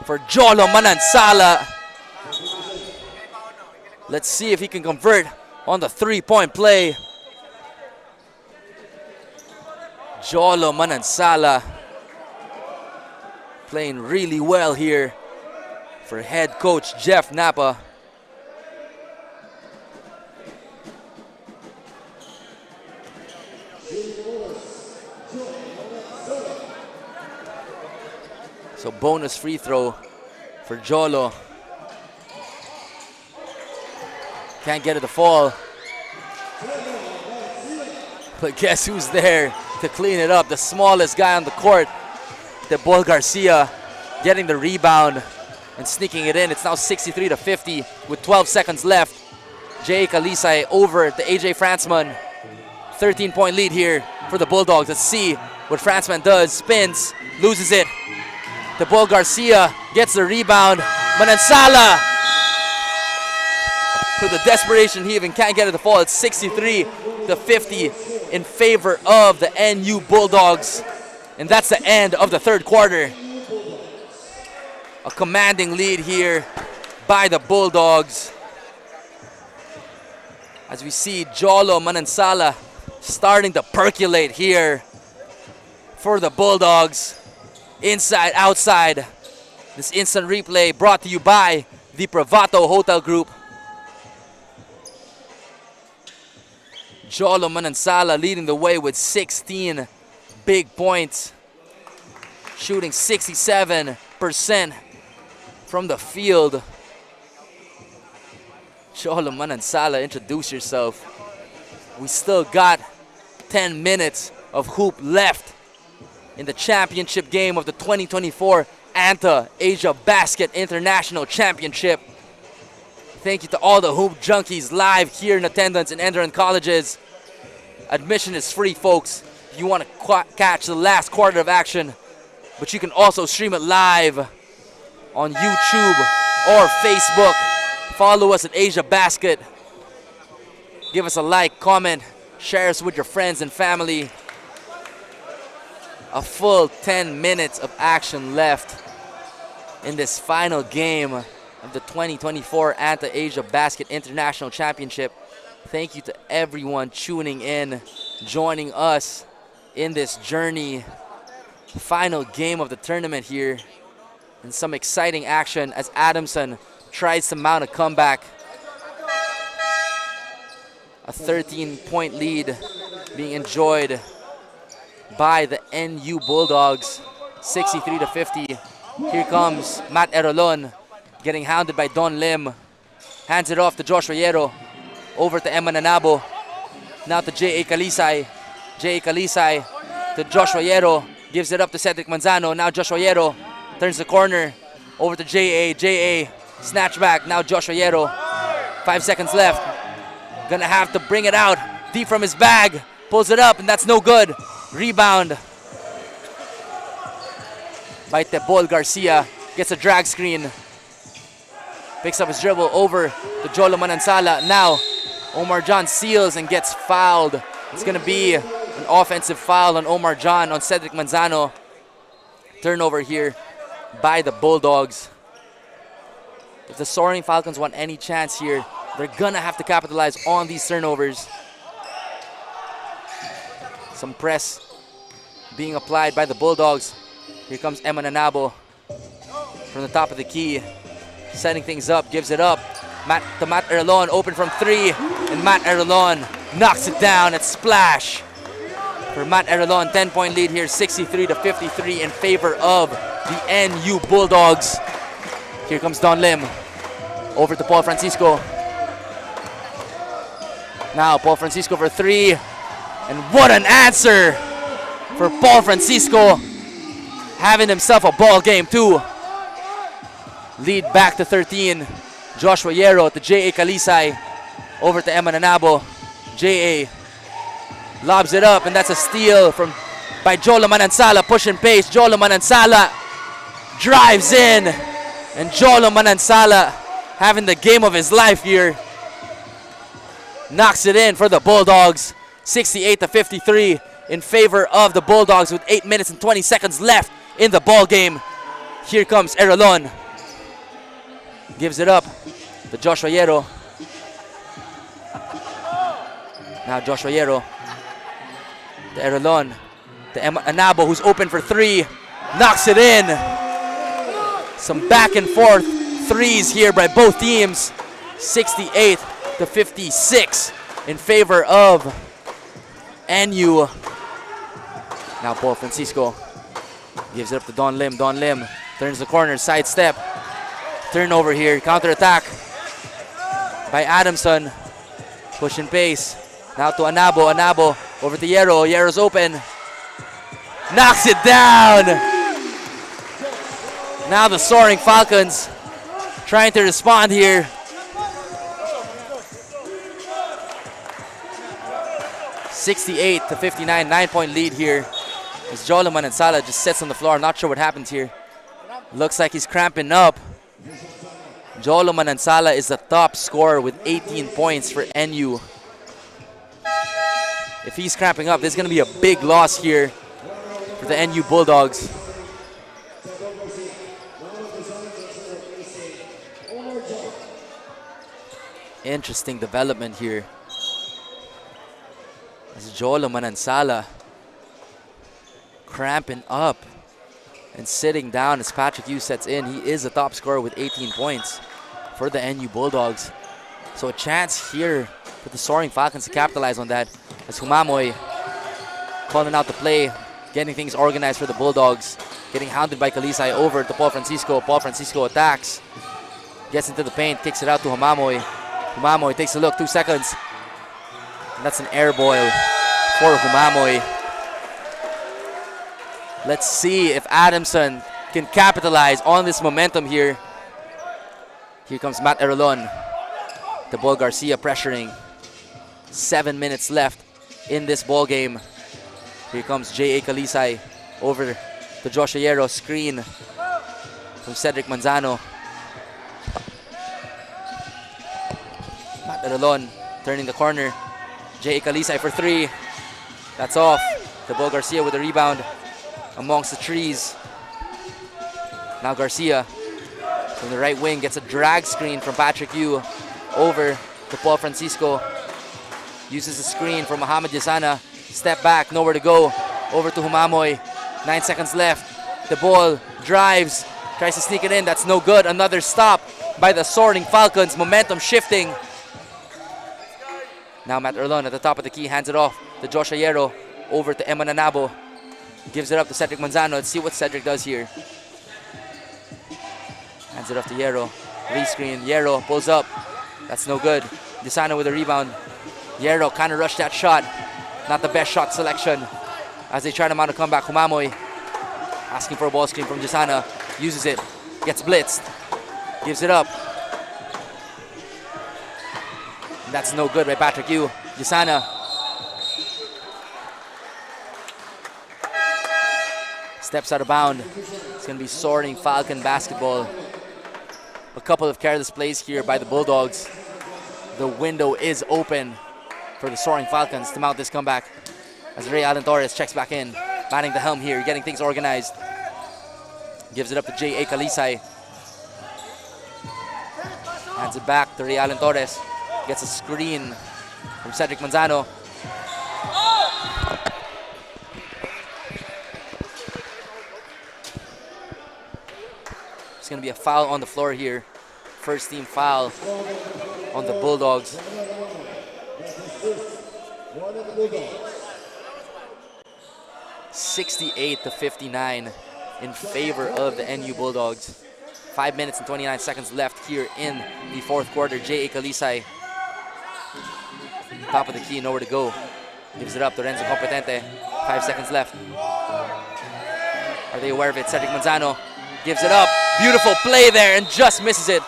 for Jolo Manansala. Let's see if he can convert on the 3-point play. Jolo Manansala playing really well here for head coach Jeff Napa. So bonus free throw for Jolo. Can't get it to fall. But guess who's there to clean it up? The smallest guy on the court, Tebol Garcia, getting the rebound and sneaking it in. It's now 63-50 with 12 seconds left. Jay Kalisay over to AJ Fransman. 13-point lead here for the Bulldogs. Let's see what Fransman does. Spins, loses it. Tebol Garcia gets the rebound. Manansala For the desperation, he even can't get it to fall. It's 63-50 in favor of the NU Bulldogs. And that's the end of the third quarter. A commanding lead here by the Bulldogs. As we see Jolo Manansala starting to percolate here for the Bulldogs. Inside, outside. This instant replay brought to you by the Pravato Hotel Group. Jolo Manansala leading the way with 16 big points. Shooting 67% from the field. Jolo Manansala, introduce yourself. We still got 10 minutes of hoop left in the championship game of the 2024 ANTA Asiabasket International Championship. Thank you to all the hoop junkies live here in attendance in Enderun colleges. Admission is free, folks. If you want to catch the last quarter of action, but you can also stream it live on YouTube or Facebook. Follow us at Asiabasket. Give us a like, comment, share us with your friends and family. A full 10 minutes of action left in this final game of the 2024 ANTA Asiabasket International Championship. Thank you to everyone tuning in, joining us in this journey. Final game of the tournament here. And some exciting action as Adamson tries to mount a comeback. A 13-point lead being enjoyed by the NU Bulldogs, 63-50. Here comes Matt Erolon, getting hounded by Don Lim. Hands it off to Joshua Yero. Over to Emma Nanabo. Now to J.A. Kalisay. J.A. Kalisay to Joshua Yero. Gives it up to Cedric Manzano. Now Joshua Yero turns the corner. Over to J.A. J.A. snatch back. Now Joshua Yero. 5 seconds left. Gonna have to bring it out deep from his bag. Pulls it up and that's no good. Rebound by Tebol Garcia. Gets a drag screen. Picks up his dribble over to Jolo Manansala. Now Omar John seals and gets fouled. It's gonna be an offensive foul on Omar John on Cedric Manzano. Turnover here by the Bulldogs. If the Soaring Falcons want any chance here, they're gonna have to capitalize on these turnovers. Some press being applied by the Bulldogs. Here comes Emma Nanabo from the top of the key. Setting things up, gives it up. Matt Erolon open from three, and Matt Erolon knocks it down at splash. For Matt Erolon, 10-point lead here, 63-53 in favor of the NU Bulldogs. Here comes Don Lim. Over to Paul Francisco. Now Paul Francisco for three. And what an answer for Paul Francisco. Having himself a ball game too. Lead back to 13. Joshua Yero to J.A. Kalisay. Over to Emma Nanabo. J.A. lobs it up, and that's a steal by Jolo Manansala. Push and pace. Jolo Manansala drives in. And Jolo Manansala having the game of his life here. Knocks it in for the Bulldogs. 68-53 in favor of the Bulldogs with 8 minutes and 20 seconds left in the ball game. Here comes Erolon. Gives it up to Joshua Yero. Now Joshua Yero to Erolon. To Anabo, who's open for three. Knocks it in. Some back and forth threes here by both teams. 68-56 in favor of NU. Now Paul Francisco gives it up to Don Lim. Don Lim turns the corner, sidestep. Turnover here, counter-attack by Adamson. Push and pace. Now to Anabo. Anabo over to Yero. Yero's open. Knocks it down. Now the Soaring Falcons trying to respond here. 68-59, 9-point lead here. As Jolo Manansala just sits on the floor. I'm not sure what happens here. Looks like he's cramping up. Jolo Manansala is the top scorer with 18 points for NU. If he's cramping up, there's going to be a big loss here for the NU Bulldogs. Interesting development here. As Jolo Manansala cramping up and sitting down as Patrick Yu sets in. He is the top scorer with 18 points for the NU Bulldogs. So a chance here for the Soaring Falcons to capitalize on that as Humamoy calling out the play, getting things organized for the Bulldogs, getting hounded by Kalisay over to Paul Francisco. Paul Francisco attacks, gets into the paint, kicks it out to Humamoy. Humamoy takes a look, 2 seconds. And that's an air boil for Humamoy. Let's see if Adamson can capitalize on this momentum here. Here comes Matt Erolon. The ball Garcia pressuring. 7 minutes left in this ball game. Here comes J.A. Kalisay over to Josh Ayero. Screen from Cedric Manzano. Matt Erolon turning the corner. J.A. Kalisay for 3. That's off. The ball Garcia with a rebound amongst the trees. Now Garcia from the right wing gets a drag screen from Patrick Yu over to Paul Francisco. Uses the screen from Muhammad Yasana. Step back, nowhere to go. Over to Humamoy. 9 seconds left. The ball drives, tries to sneak it in. That's no good. Another stop by the Soaring Falcons. Momentum shifting. Now Matt Erlon at the top of the key hands it off to Josh Ayero. Over to Emma Nanabo. Gives it up to Cedric Manzano. Let's see what Cedric does here. Hands it off to Yero. Rescreen. Yero pulls up. That's no good. Desano with a rebound. Yero kind of rushed that shot. Not the best shot selection as they try to mount a comeback. Humamoy asking for a ball screen from Desana. Uses it. Gets blitzed. Gives it up. And that's no good by Patrick Yu. Desana steps out of bound. It's going to be Soaring Falcon basketball. A couple of careless plays here by the Bulldogs. The window is open for the Soaring Falcons to mount this comeback as Ray Allen Torres checks back in. Manning the helm here, getting things organized. Gives it up to J.A. Kalisay. Hands it back to Ray Allen Torres. Gets a screen from Cedric Manzano. It's going to be a foul on the floor here. First team foul on the Bulldogs. (68-59) in favor of the NU Bulldogs. 5 minutes and 29 seconds left here in the fourth quarter. J.A. Kalisay, top of the key, nowhere to go. Gives it up to Renzo Competente. 5 seconds left. Are they aware of it? Cedric Manzano gives it up. Beautiful play there and just misses it.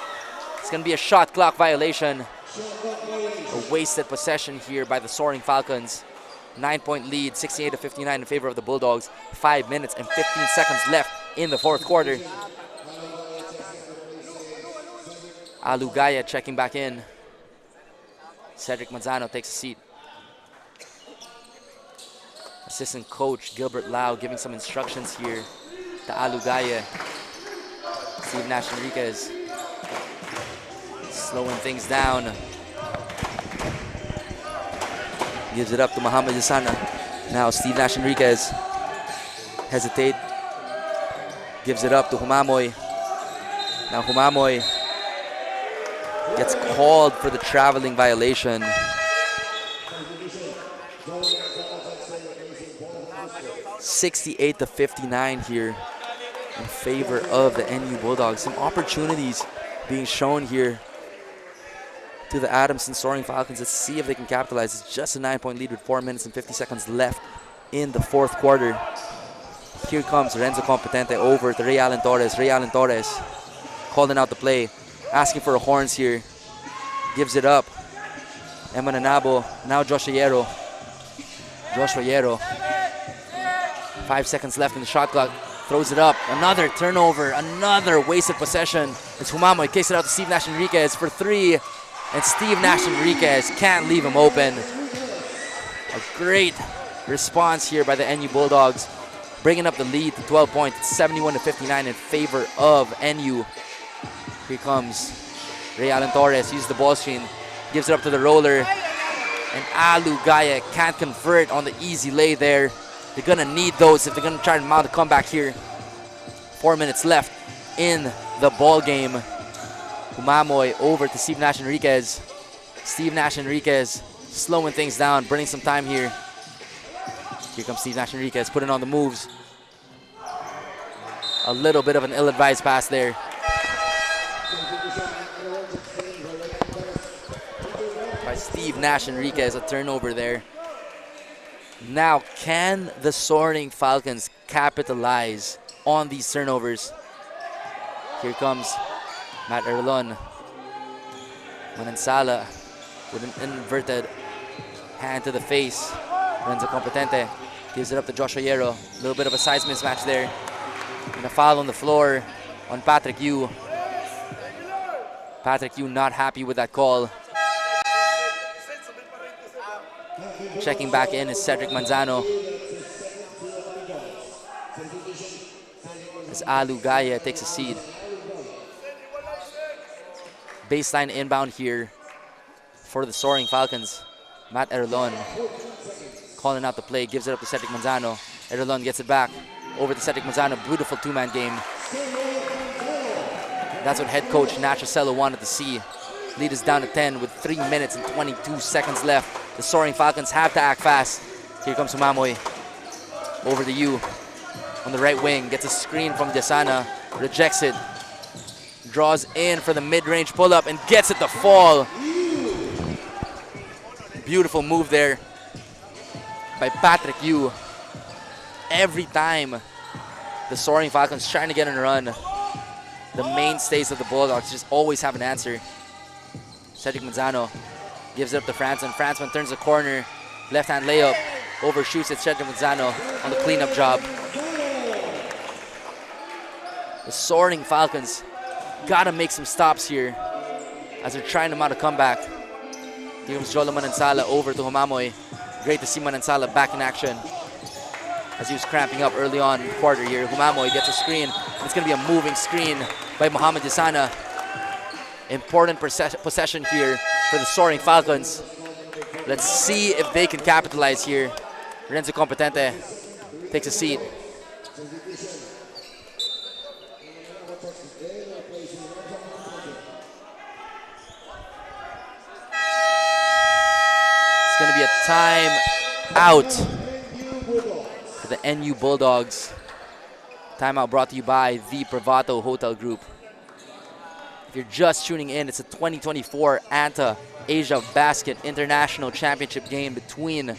It's going to be a shot clock violation. A wasted possession here by the Soaring Falcons. 9-point lead, 68-59 in favor of the Bulldogs. 5 minutes and 15 seconds left in the fourth quarter. Alugaya checking back in. Cedric Manzano takes a seat. Assistant coach Gilbert Lau giving some instructions here to Alugaya. Steve Nash Enriquez slowing things down. Gives it up to Muhammad Yasana. Now Steve Nash Enriquez hesitate. Gives it up to Humamoy. Now Humamoy gets called for the traveling violation. (68-59) here in favor of the NU Bulldogs. Some opportunities being shown here to the Adamson Soaring Falcons. Let's see if they can capitalize. It's just a 9-point lead with 4 minutes and 50 seconds left in the fourth quarter. Here comes Renzo Competente over to Ray Allen Torres. Ray Allen Torres calling out the play, asking for a horns here. Gives it up. Emma Nanabo. Now Joshua Yero. 5 seconds left in the shot clock. Throws it up. Another turnover. Another wasted possession. As Humamoy kicks it out to Steve Nash Enriquez for 3. And Steve Nash Enriquez can't leave him open. A great response here by the NU Bulldogs, bringing up the lead to 12 points. It's 71-59 in favor of NU. Here comes Ray Alan Torres. Uses the ball screen. Gives it up to the roller. And Alu Gaya can't convert on the easy lay there. They're going to need those if they're going to try to mount a comeback here. 4 minutes left in the ball game. Humamoy over to Steve Nash Enriquez. Steve Nash Enriquez slowing things down, burning some time here. Here comes Steve Nash Enriquez putting on the moves. A little bit of an ill-advised pass there. By Steve Nash Enriquez, a turnover there. Now, can the Soaring Falcons capitalize on these turnovers? Here comes Matt Erlon. Manansala with an inverted hand to the face. Renzo Competente gives it up to Joshua Hierro. A little bit of a size mismatch there. And a foul on the floor on Patrick Yu. Patrick Yu not happy with that call. Checking back in is Cedric Manzano. As Alu Gaya takes a seat. Baseline inbound here for the Soaring Falcons. Matt Erlon calling out the play, gives it up to Cedric Manzano. Erlon gets it back over to Cedric Manzano. Beautiful two-man game. That's what head coach Nash Ocello wanted to see. Lead is down to 10 with 3 minutes and 22 seconds left. The Soaring Falcons have to act fast. Here comes Humamoy. Over to you on the right wing. Gets a screen from Desana. Rejects it. Draws in for the mid-range pull-up and gets it to fall. Beautiful move there by Patrick Yu. Every time the Soaring Falcons trying to get on a run, the mainstays of the Bulldogs just always have an answer. Cedric Manzano gives it up to Fransman. Fransman turns the corner. Left-hand layup. Overshoots it. Cedric Manzano on the cleanup job. The Soaring Falcons gotta make some stops here as they're trying to mount a comeback. Here comes Jolo Manansala over to Humamoy. Great to see Manansala back in action as he was cramping up early on in the quarter here. Humamoy gets a screen. It's going to be a moving screen by Mohamed Desana. Important possession here for the Soaring Falcons. Let's see if they can capitalize here. Renzo Competente takes a seat. It's going to be a time out for the NU Bulldogs. Timeout brought to you by the Privato Hotel Group. If you're just tuning in, it's a 2024 ANTA Asiabasket International Championship game between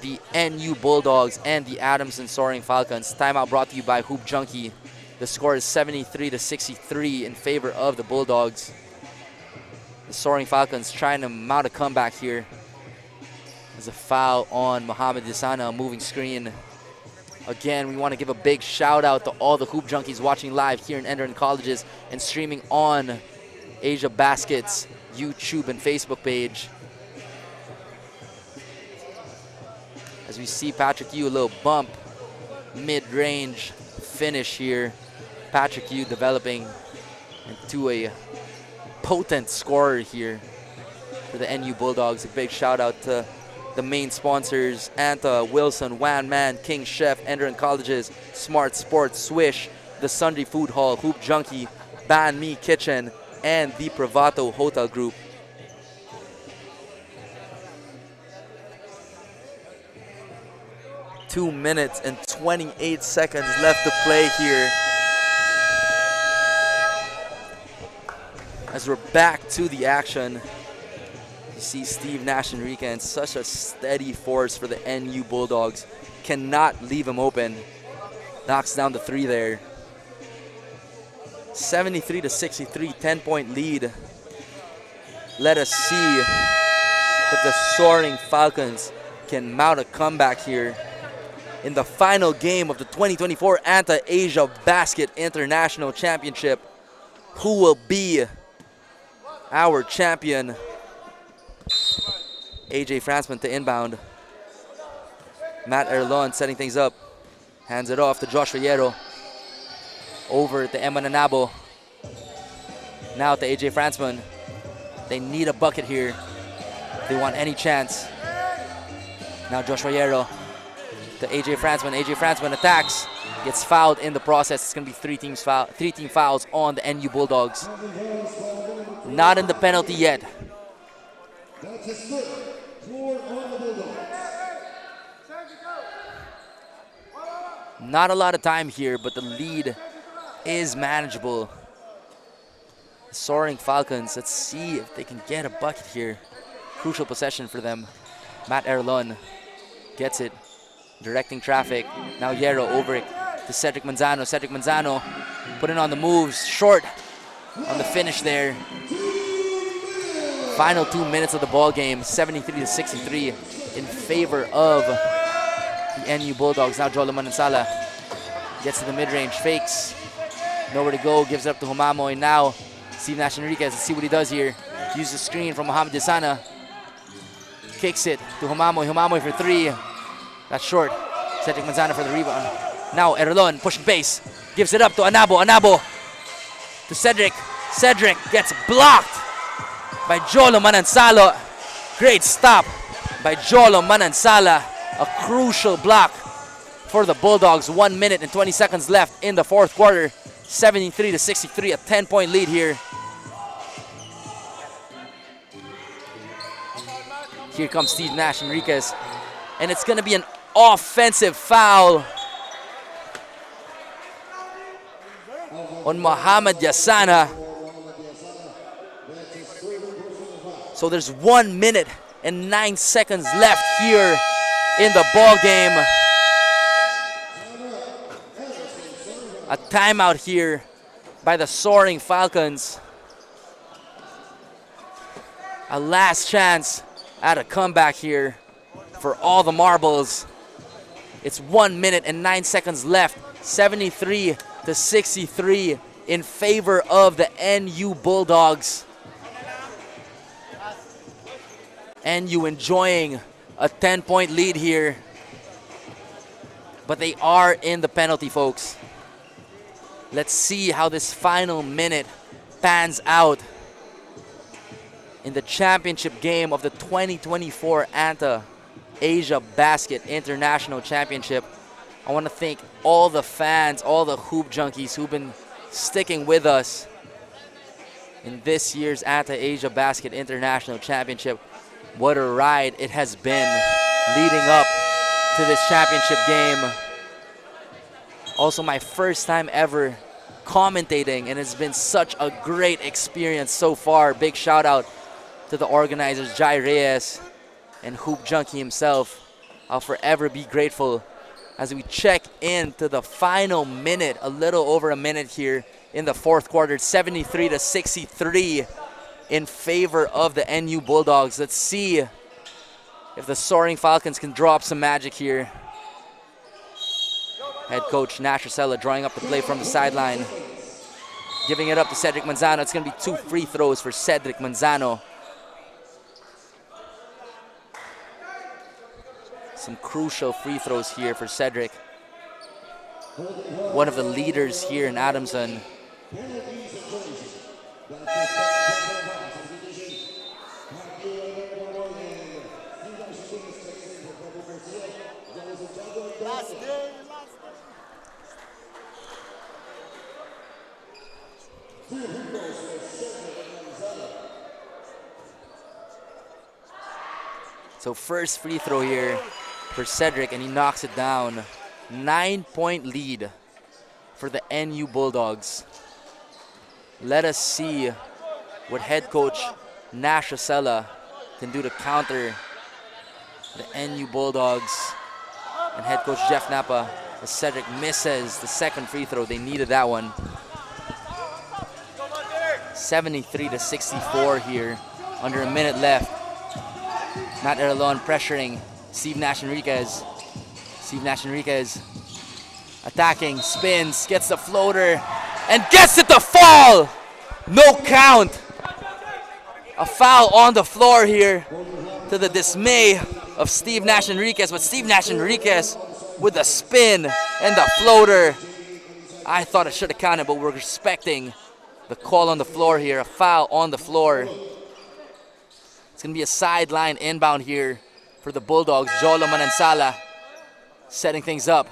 the NU Bulldogs and the Adamson Soaring Falcons. Timeout brought to you by Hoop Junkie. The score is 73-63 in favor of the Bulldogs. The Soaring Falcons trying to mount a comeback here. There's a foul on Mohamed Desana, a moving screen. Again, we want to give a big shout out to all the Hoop Junkies watching live here in Enderun Colleges and streaming on Asia Basket's YouTube and Facebook page. As we see Patrick Yu, a little bump, mid-range finish here. Patrick Yu developing into a potent scorer here for the NU Bulldogs. A big shout out to the main sponsors, ANTA, Wilson, Wan Man, King Chef, Enderun Colleges, Smart Sports, Swish, the Sunday Food Hall, Hoop Junkie, Ban Me Kitchen, and the Privato Hotel Group. Two minutes and 28 seconds left to play here. As we're back to the action. You see Steve Nash Enriquez, such a steady force for the NU Bulldogs. Cannot leave him open. Knocks down the three there. 73-63, 10-point lead. Let us see if the Soaring Falcons can mount a comeback here. in the final game of the 2024 ANTA Asiabasket International Championship. Who will be our champion? AJ Fransman to inbound. Matt Erlon setting things up. Hands it off to Josh Riero. Over to Emma Nanabo. Now to AJ Fransman. They need a bucket here. They want any chance. Now Josh Riero to AJ Fransman. AJ Fransman attacks. Gets fouled in the process. It's going to be three team fouls on the NU Bulldogs. Not in the penalty yet. Not a lot of time here, but the lead is manageable. Soaring Falcons, let's see if they can get a bucket here. Crucial possession for them. Matt Erlon gets it, directing traffic. Now Yero over it to Cedric Manzano. Cedric Manzano putting on the moves, short on the finish there. Final 2 minutes of the ball game, 73-63 in favor of the NU Bulldogs. Now Joel Manansala gets to the mid-range, fakes, nowhere to go, gives it up to Humamoy. Now Steve Nash Enriquez, let's see what he does here. Uses the screen from Mohamed Yasana. Kicks it to Humamoy. Humamoy for three. That's short. Cedric Manzana for the rebound. Now Erlon pushing base. Gives it up to Anabo. Anabo to Cedric. Cedric gets blocked by Jolo Manansalo. Great stop by Jolo Manansala. A crucial block for the Bulldogs. 1 minute and 20 seconds left in the fourth quarter. 73-63, a 10-point lead here. Here comes Steve Nash Enriquez. And it's going to be an offensive foul on Mohamed Yasana. So there's 1 minute and 9 seconds left here in the ball game. A timeout here by the Soaring Falcons. A last chance at a comeback here for all the marbles. It's 1 minute and 9 seconds left. 73-63 in favor of the NU Bulldogs. NU enjoying a 10-point lead here. But they are in the penalty, folks. Let's see how this final minute pans out in the championship game of the 2024 ANTA Asiabasket International Championship. I want to thank all the fans, all the hoop junkies who've been sticking with us in this year's ANTA Asiabasket International Championship. What a ride it has been leading up to this championship game. Also my first time ever commentating, and it's been such a great experience so far. Big shout out to the organizers, Jai Reyes and Hoop Junkie himself. I'll forever be grateful as we check into the final minute, a little over a minute here in the fourth quarter. 73-63 in favor of the NU Bulldogs. Let's see if the Soaring Falcons can draw up some magic here. Head coach Nash Rosella drawing up the play from the sideline. Giving it up to Cedric Manzano. It's going to be 2 free throws for Cedric Manzano. Some crucial free throws here for Cedric. One of the leaders here in Adamson. So first free throw here for Cedric, and he knocks it down. 9-point lead for the NU Bulldogs. Let us see what head coach Nash Rosella can do to counter the NU Bulldogs. And head coach Jeff Napa, as Cedric misses the second free throw. They needed that one. 73-64 here, under a minute left. Matt Erlon pressuring Steve Nash Enriquez. Steve Nash Enriquez attacking, spins, gets the floater, and gets it to fall! No count! A foul on the floor here to the dismay of Steve Nash Enriquez, but Steve Nash Enriquez with the spin and the floater. I thought it should have counted, but we're respecting the call on the floor here. A foul on the floor. It's going to be a sideline inbound here for the Bulldogs. Jolo Manansala setting things up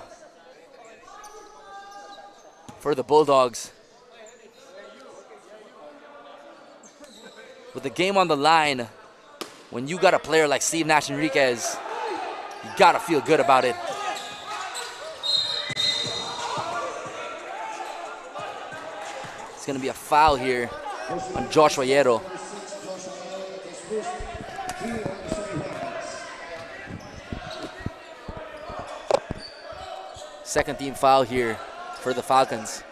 for the Bulldogs. With the game on the line, when you got a player like Steve Nash Enriquez, you got to feel good about it. It's going to be a foul here on Joshua Hierro. Second team foul here for the Falcons.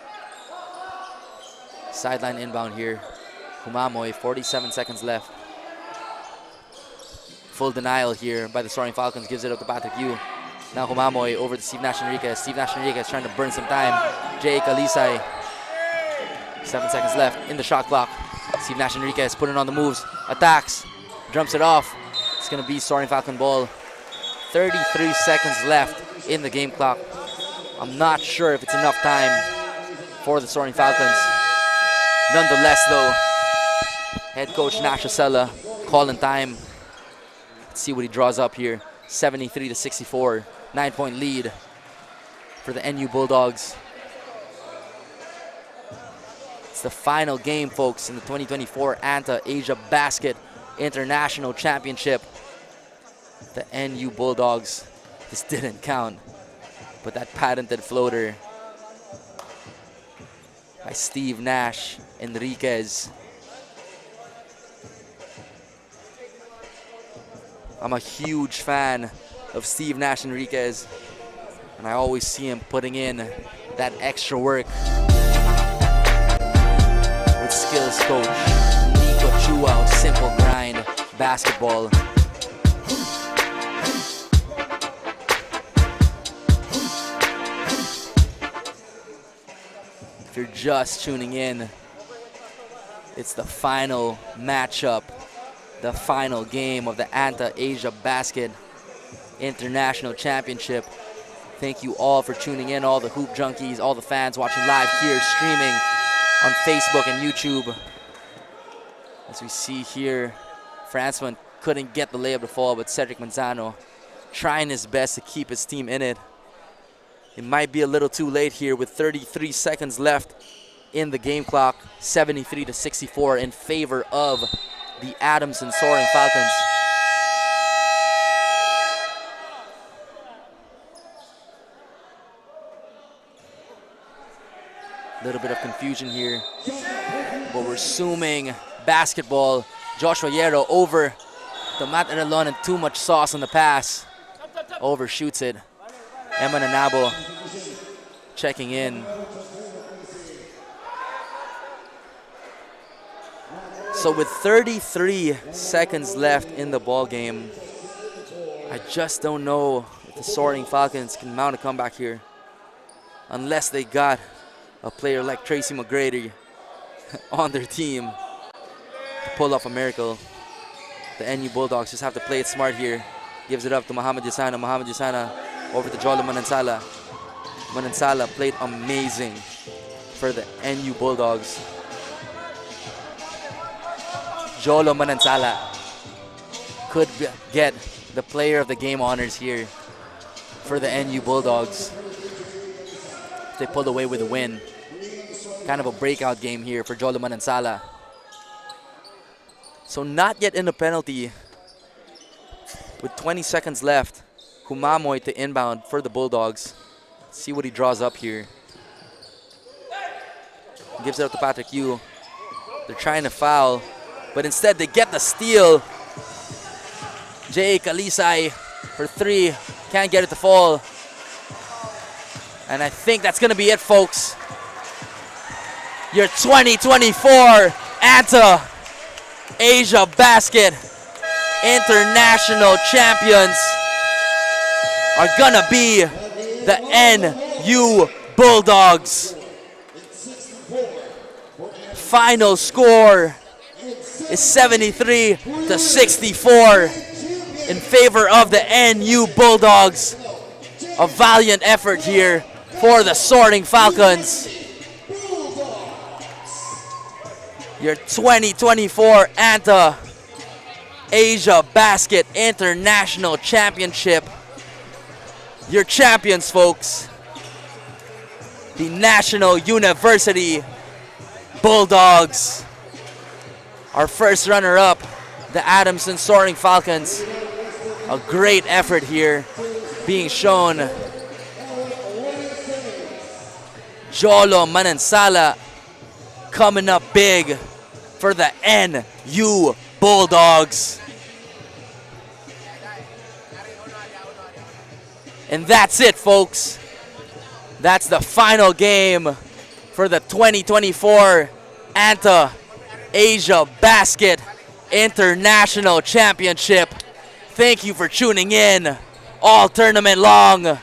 Sideline inbound here. Humamoy, 47 seconds left. Full denial here by the Soaring Falcons. Gives it up to Patrick Yu. Now Humamoy over to Steve Nash Enriquez. Steve Nash Enriquez trying to burn some time. Jay Kalisay. 7 seconds left in the shot clock. Steve Nash Enriquez putting on the moves. Attacks. Jumps it off. It's going to be Soaring Falcon ball. 33 seconds left in the game clock. I'm not sure if it's enough time for the Soaring Falcons. Nonetheless, though, head coach Nash Asela calling time. Let's see what he draws up here. 73-64, 9-point lead for the NU Bulldogs. It's the final game, folks, in the 2024 ANTA Asiabasket International Championship. The NU Bulldogs, this didn't count, but that patented floater by Steve Nash Enriquez. I'm a huge fan of Steve Nash Enriquez, and I always see him putting in that extra work with skills coach Nico Chua. Simple grind basketball. If you're just tuning in, it's the final matchup, the final game of the ANTA Asiabasket International Championship. Thank you all for tuning in, all the hoop junkies, all the fans watching live here, streaming on Facebook and YouTube. As we see here, Franceman couldn't get the layup to fall, but Cedric Manzano trying his best to keep his team in it. It might be a little too late here with 33 seconds left in the game clock. 73-64 in favor of the Adamson Soaring Falcons. A little bit of confusion here, but we're assuming basketball. Joshua Hierro over to Matt Erelon, and too much sauce on the pass. Overshoots it. Emma Nanabo checking in. So with 33 seconds left in the ball game, I just don't know if the Soaring Falcons can mount a comeback here, unless they got a player like Tracy McGrady on their team to pull off a miracle. The NU Bulldogs just have to play it smart here. Gives it up to Mohamed Yasana. Mohamed Yasana over to Jolo Manansala. Manansala played amazing for the NU Bulldogs. Jolo Manansala could get the player of the game honors here for the NU Bulldogs. They pulled away with a win. Kind of a breakout game here for Jolo Manansala. So not yet in the penalty. With 20 seconds left, Humamoy to inbound for the Bulldogs. See what he draws up here. Gives it up to Patrick Yu. They're trying to foul, but instead they get the steal. Jay Kalisay for three. Can't get it to fall. And I think that's going to be it, folks. Your 2024 ANTA Asiabasket International Champions are gonna be the NU Bulldogs. Final score is 73-64 in favor of the NU Bulldogs. A valiant effort here for the Soaring Falcons. Your 2024 ANTA Asiabasket International Championship. Your champions, folks. The National University Bulldogs. Our first runner-up, the Adamson Soaring Falcons. A great effort here being shown. Jolo Manansala coming up big for the NU Bulldogs. And that's it, folks. That's the final game for the 2024 ANTA Asiabasket International Championship. Thank you for tuning in all tournament long.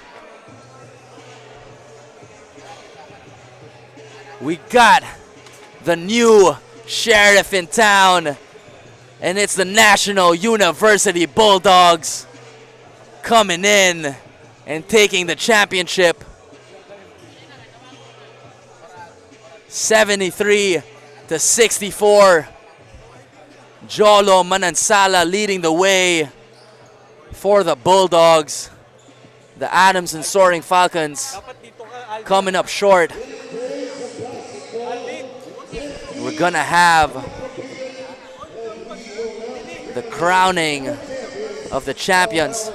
We got the new sheriff in town, and it's the National University Bulldogs coming in and taking the championship. 73-64. Jolo Manansala leading the way for the Bulldogs. The Adamson Soaring Falcons coming up short. We're gonna have the crowning of the champions,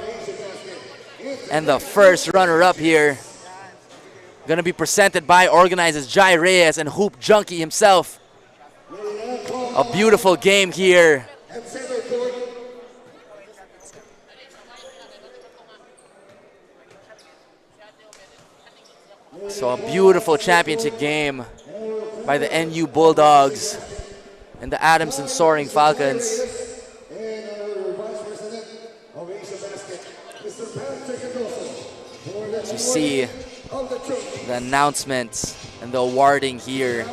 and the first runner-up here gonna be presented by organizers Jai Reyes and Hoop Junkie himself. A beautiful game here. So a beautiful championship game by the NU Bulldogs and the Adamson Soaring Falcons. As you see the announcements and the awarding here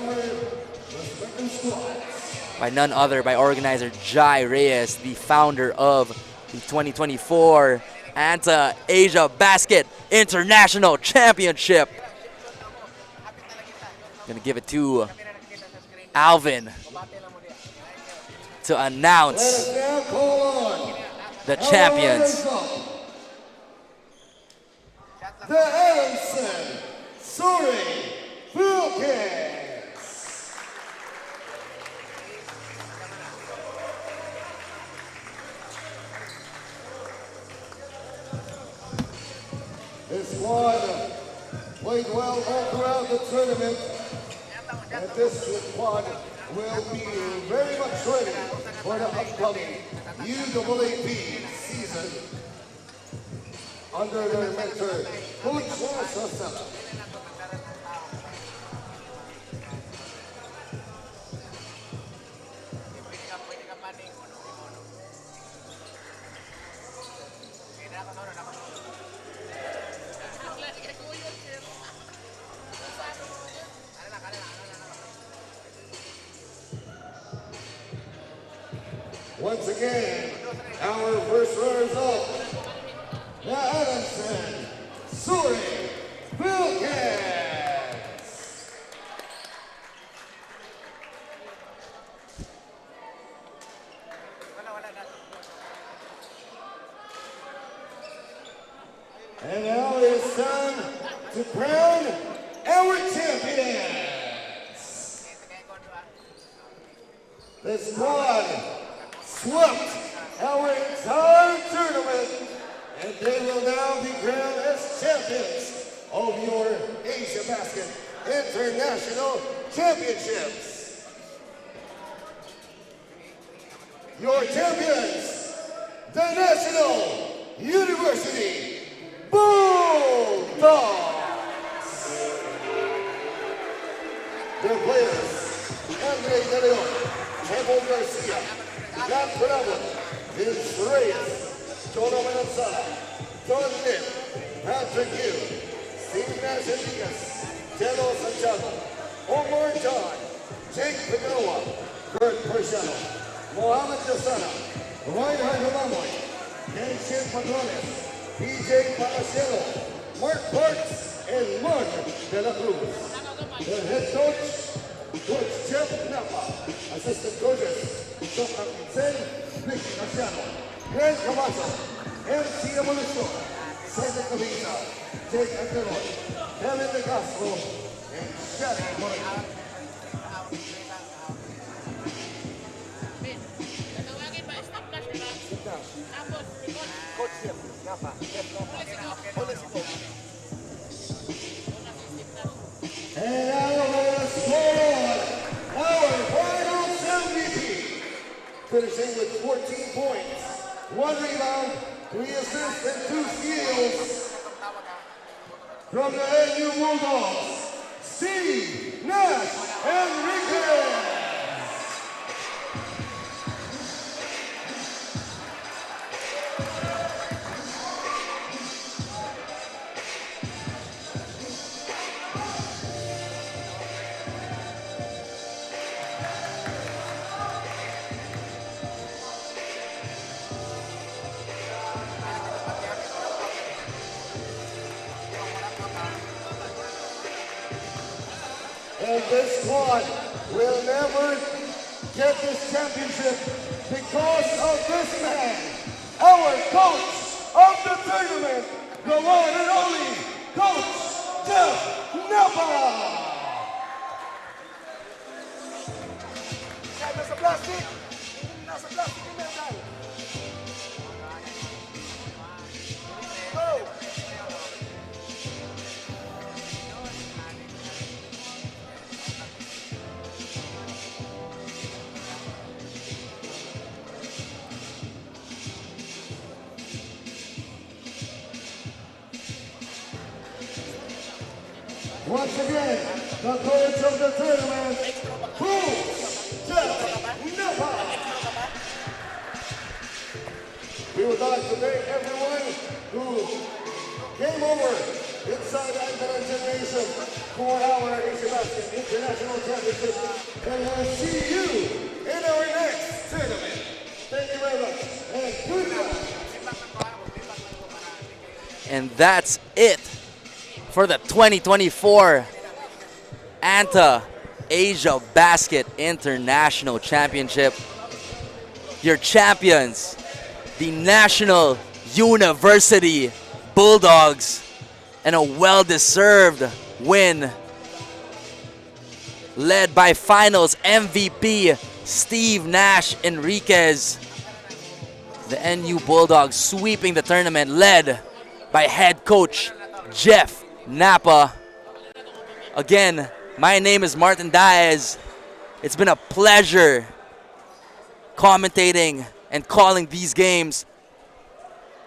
by none other by organizer Jai Reyes, the founder of the 2024 ANTA Asiabasket International Championship. Gonna give it to Alvin to announce the champions. The Adamson Soaring Falcons. This squad played well all throughout the tournament, and this squad will be very much ready for the upcoming UAAP season under their mentor, Coach Sasala. Once again, our first runners-up, the Adamson Soaring Falcons. And now it's time to crown our champions. The squad swept our entire tournament, and they will now be crowned as champions of your Asiabasket International Championships. Your champions, the National University Bulldogs. Their players, Andre De Leon, Temple Garcia, Matt Bravo, Vince Reyes, Jolo Manansala, Don Lin, Patrick Hill, Steve Nash Enriquez, Telo Santiago, Omar John, Jake Figueroa, Kurt Persiano, Mohamed Yosana, Ryan Hamamoy, Kenshin Patrones, PJ Palacielo, Mark Parks, and Mark De La Cruz. The head coach, Coach Jeff Napa. Assistant coaches, Sok Akitsen, Nick Casiano, Greg Camacho, MC Evolution, Cedric Cavita, Jake Anteroy, Kevin De Castro, and Shannon Moreno. And now the score, our finals MVP, finishing with 14 points, 1 rebound, 3 assists, and 2 steals. From the AU Bulldogs, Steve Nash Enriquez. And this squad will never get this championship because of this man, our coach of the tournament, the one and only Coach Jeff Napa. Nasa plastic yung medal. Go! Once again, the coach of the tournament, Coach Jeff Napa. We would like to thank everyone who came over inside ANTA Generation for our Asiabasket International Championship, and we'll see you in our next tournament. Thank you very much, and good night. And that's it for the 2024 ANTA Asiabasket International Championship. Your champions, the National University Bulldogs, and a well-deserved win led by finals MVP Steve Nash Enriquez. The NU Bulldogs sweeping the tournament led by head coach Jeff Napa. Again, my name is Martin Diaz. It's been a pleasure commentating and calling these games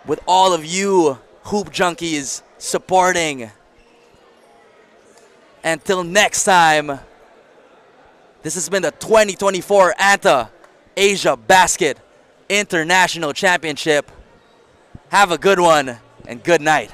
with all of you hoop junkies supporting. Until next time, this has been the 2024 ANTA Asiabasket International Championship. Have a good one and good night.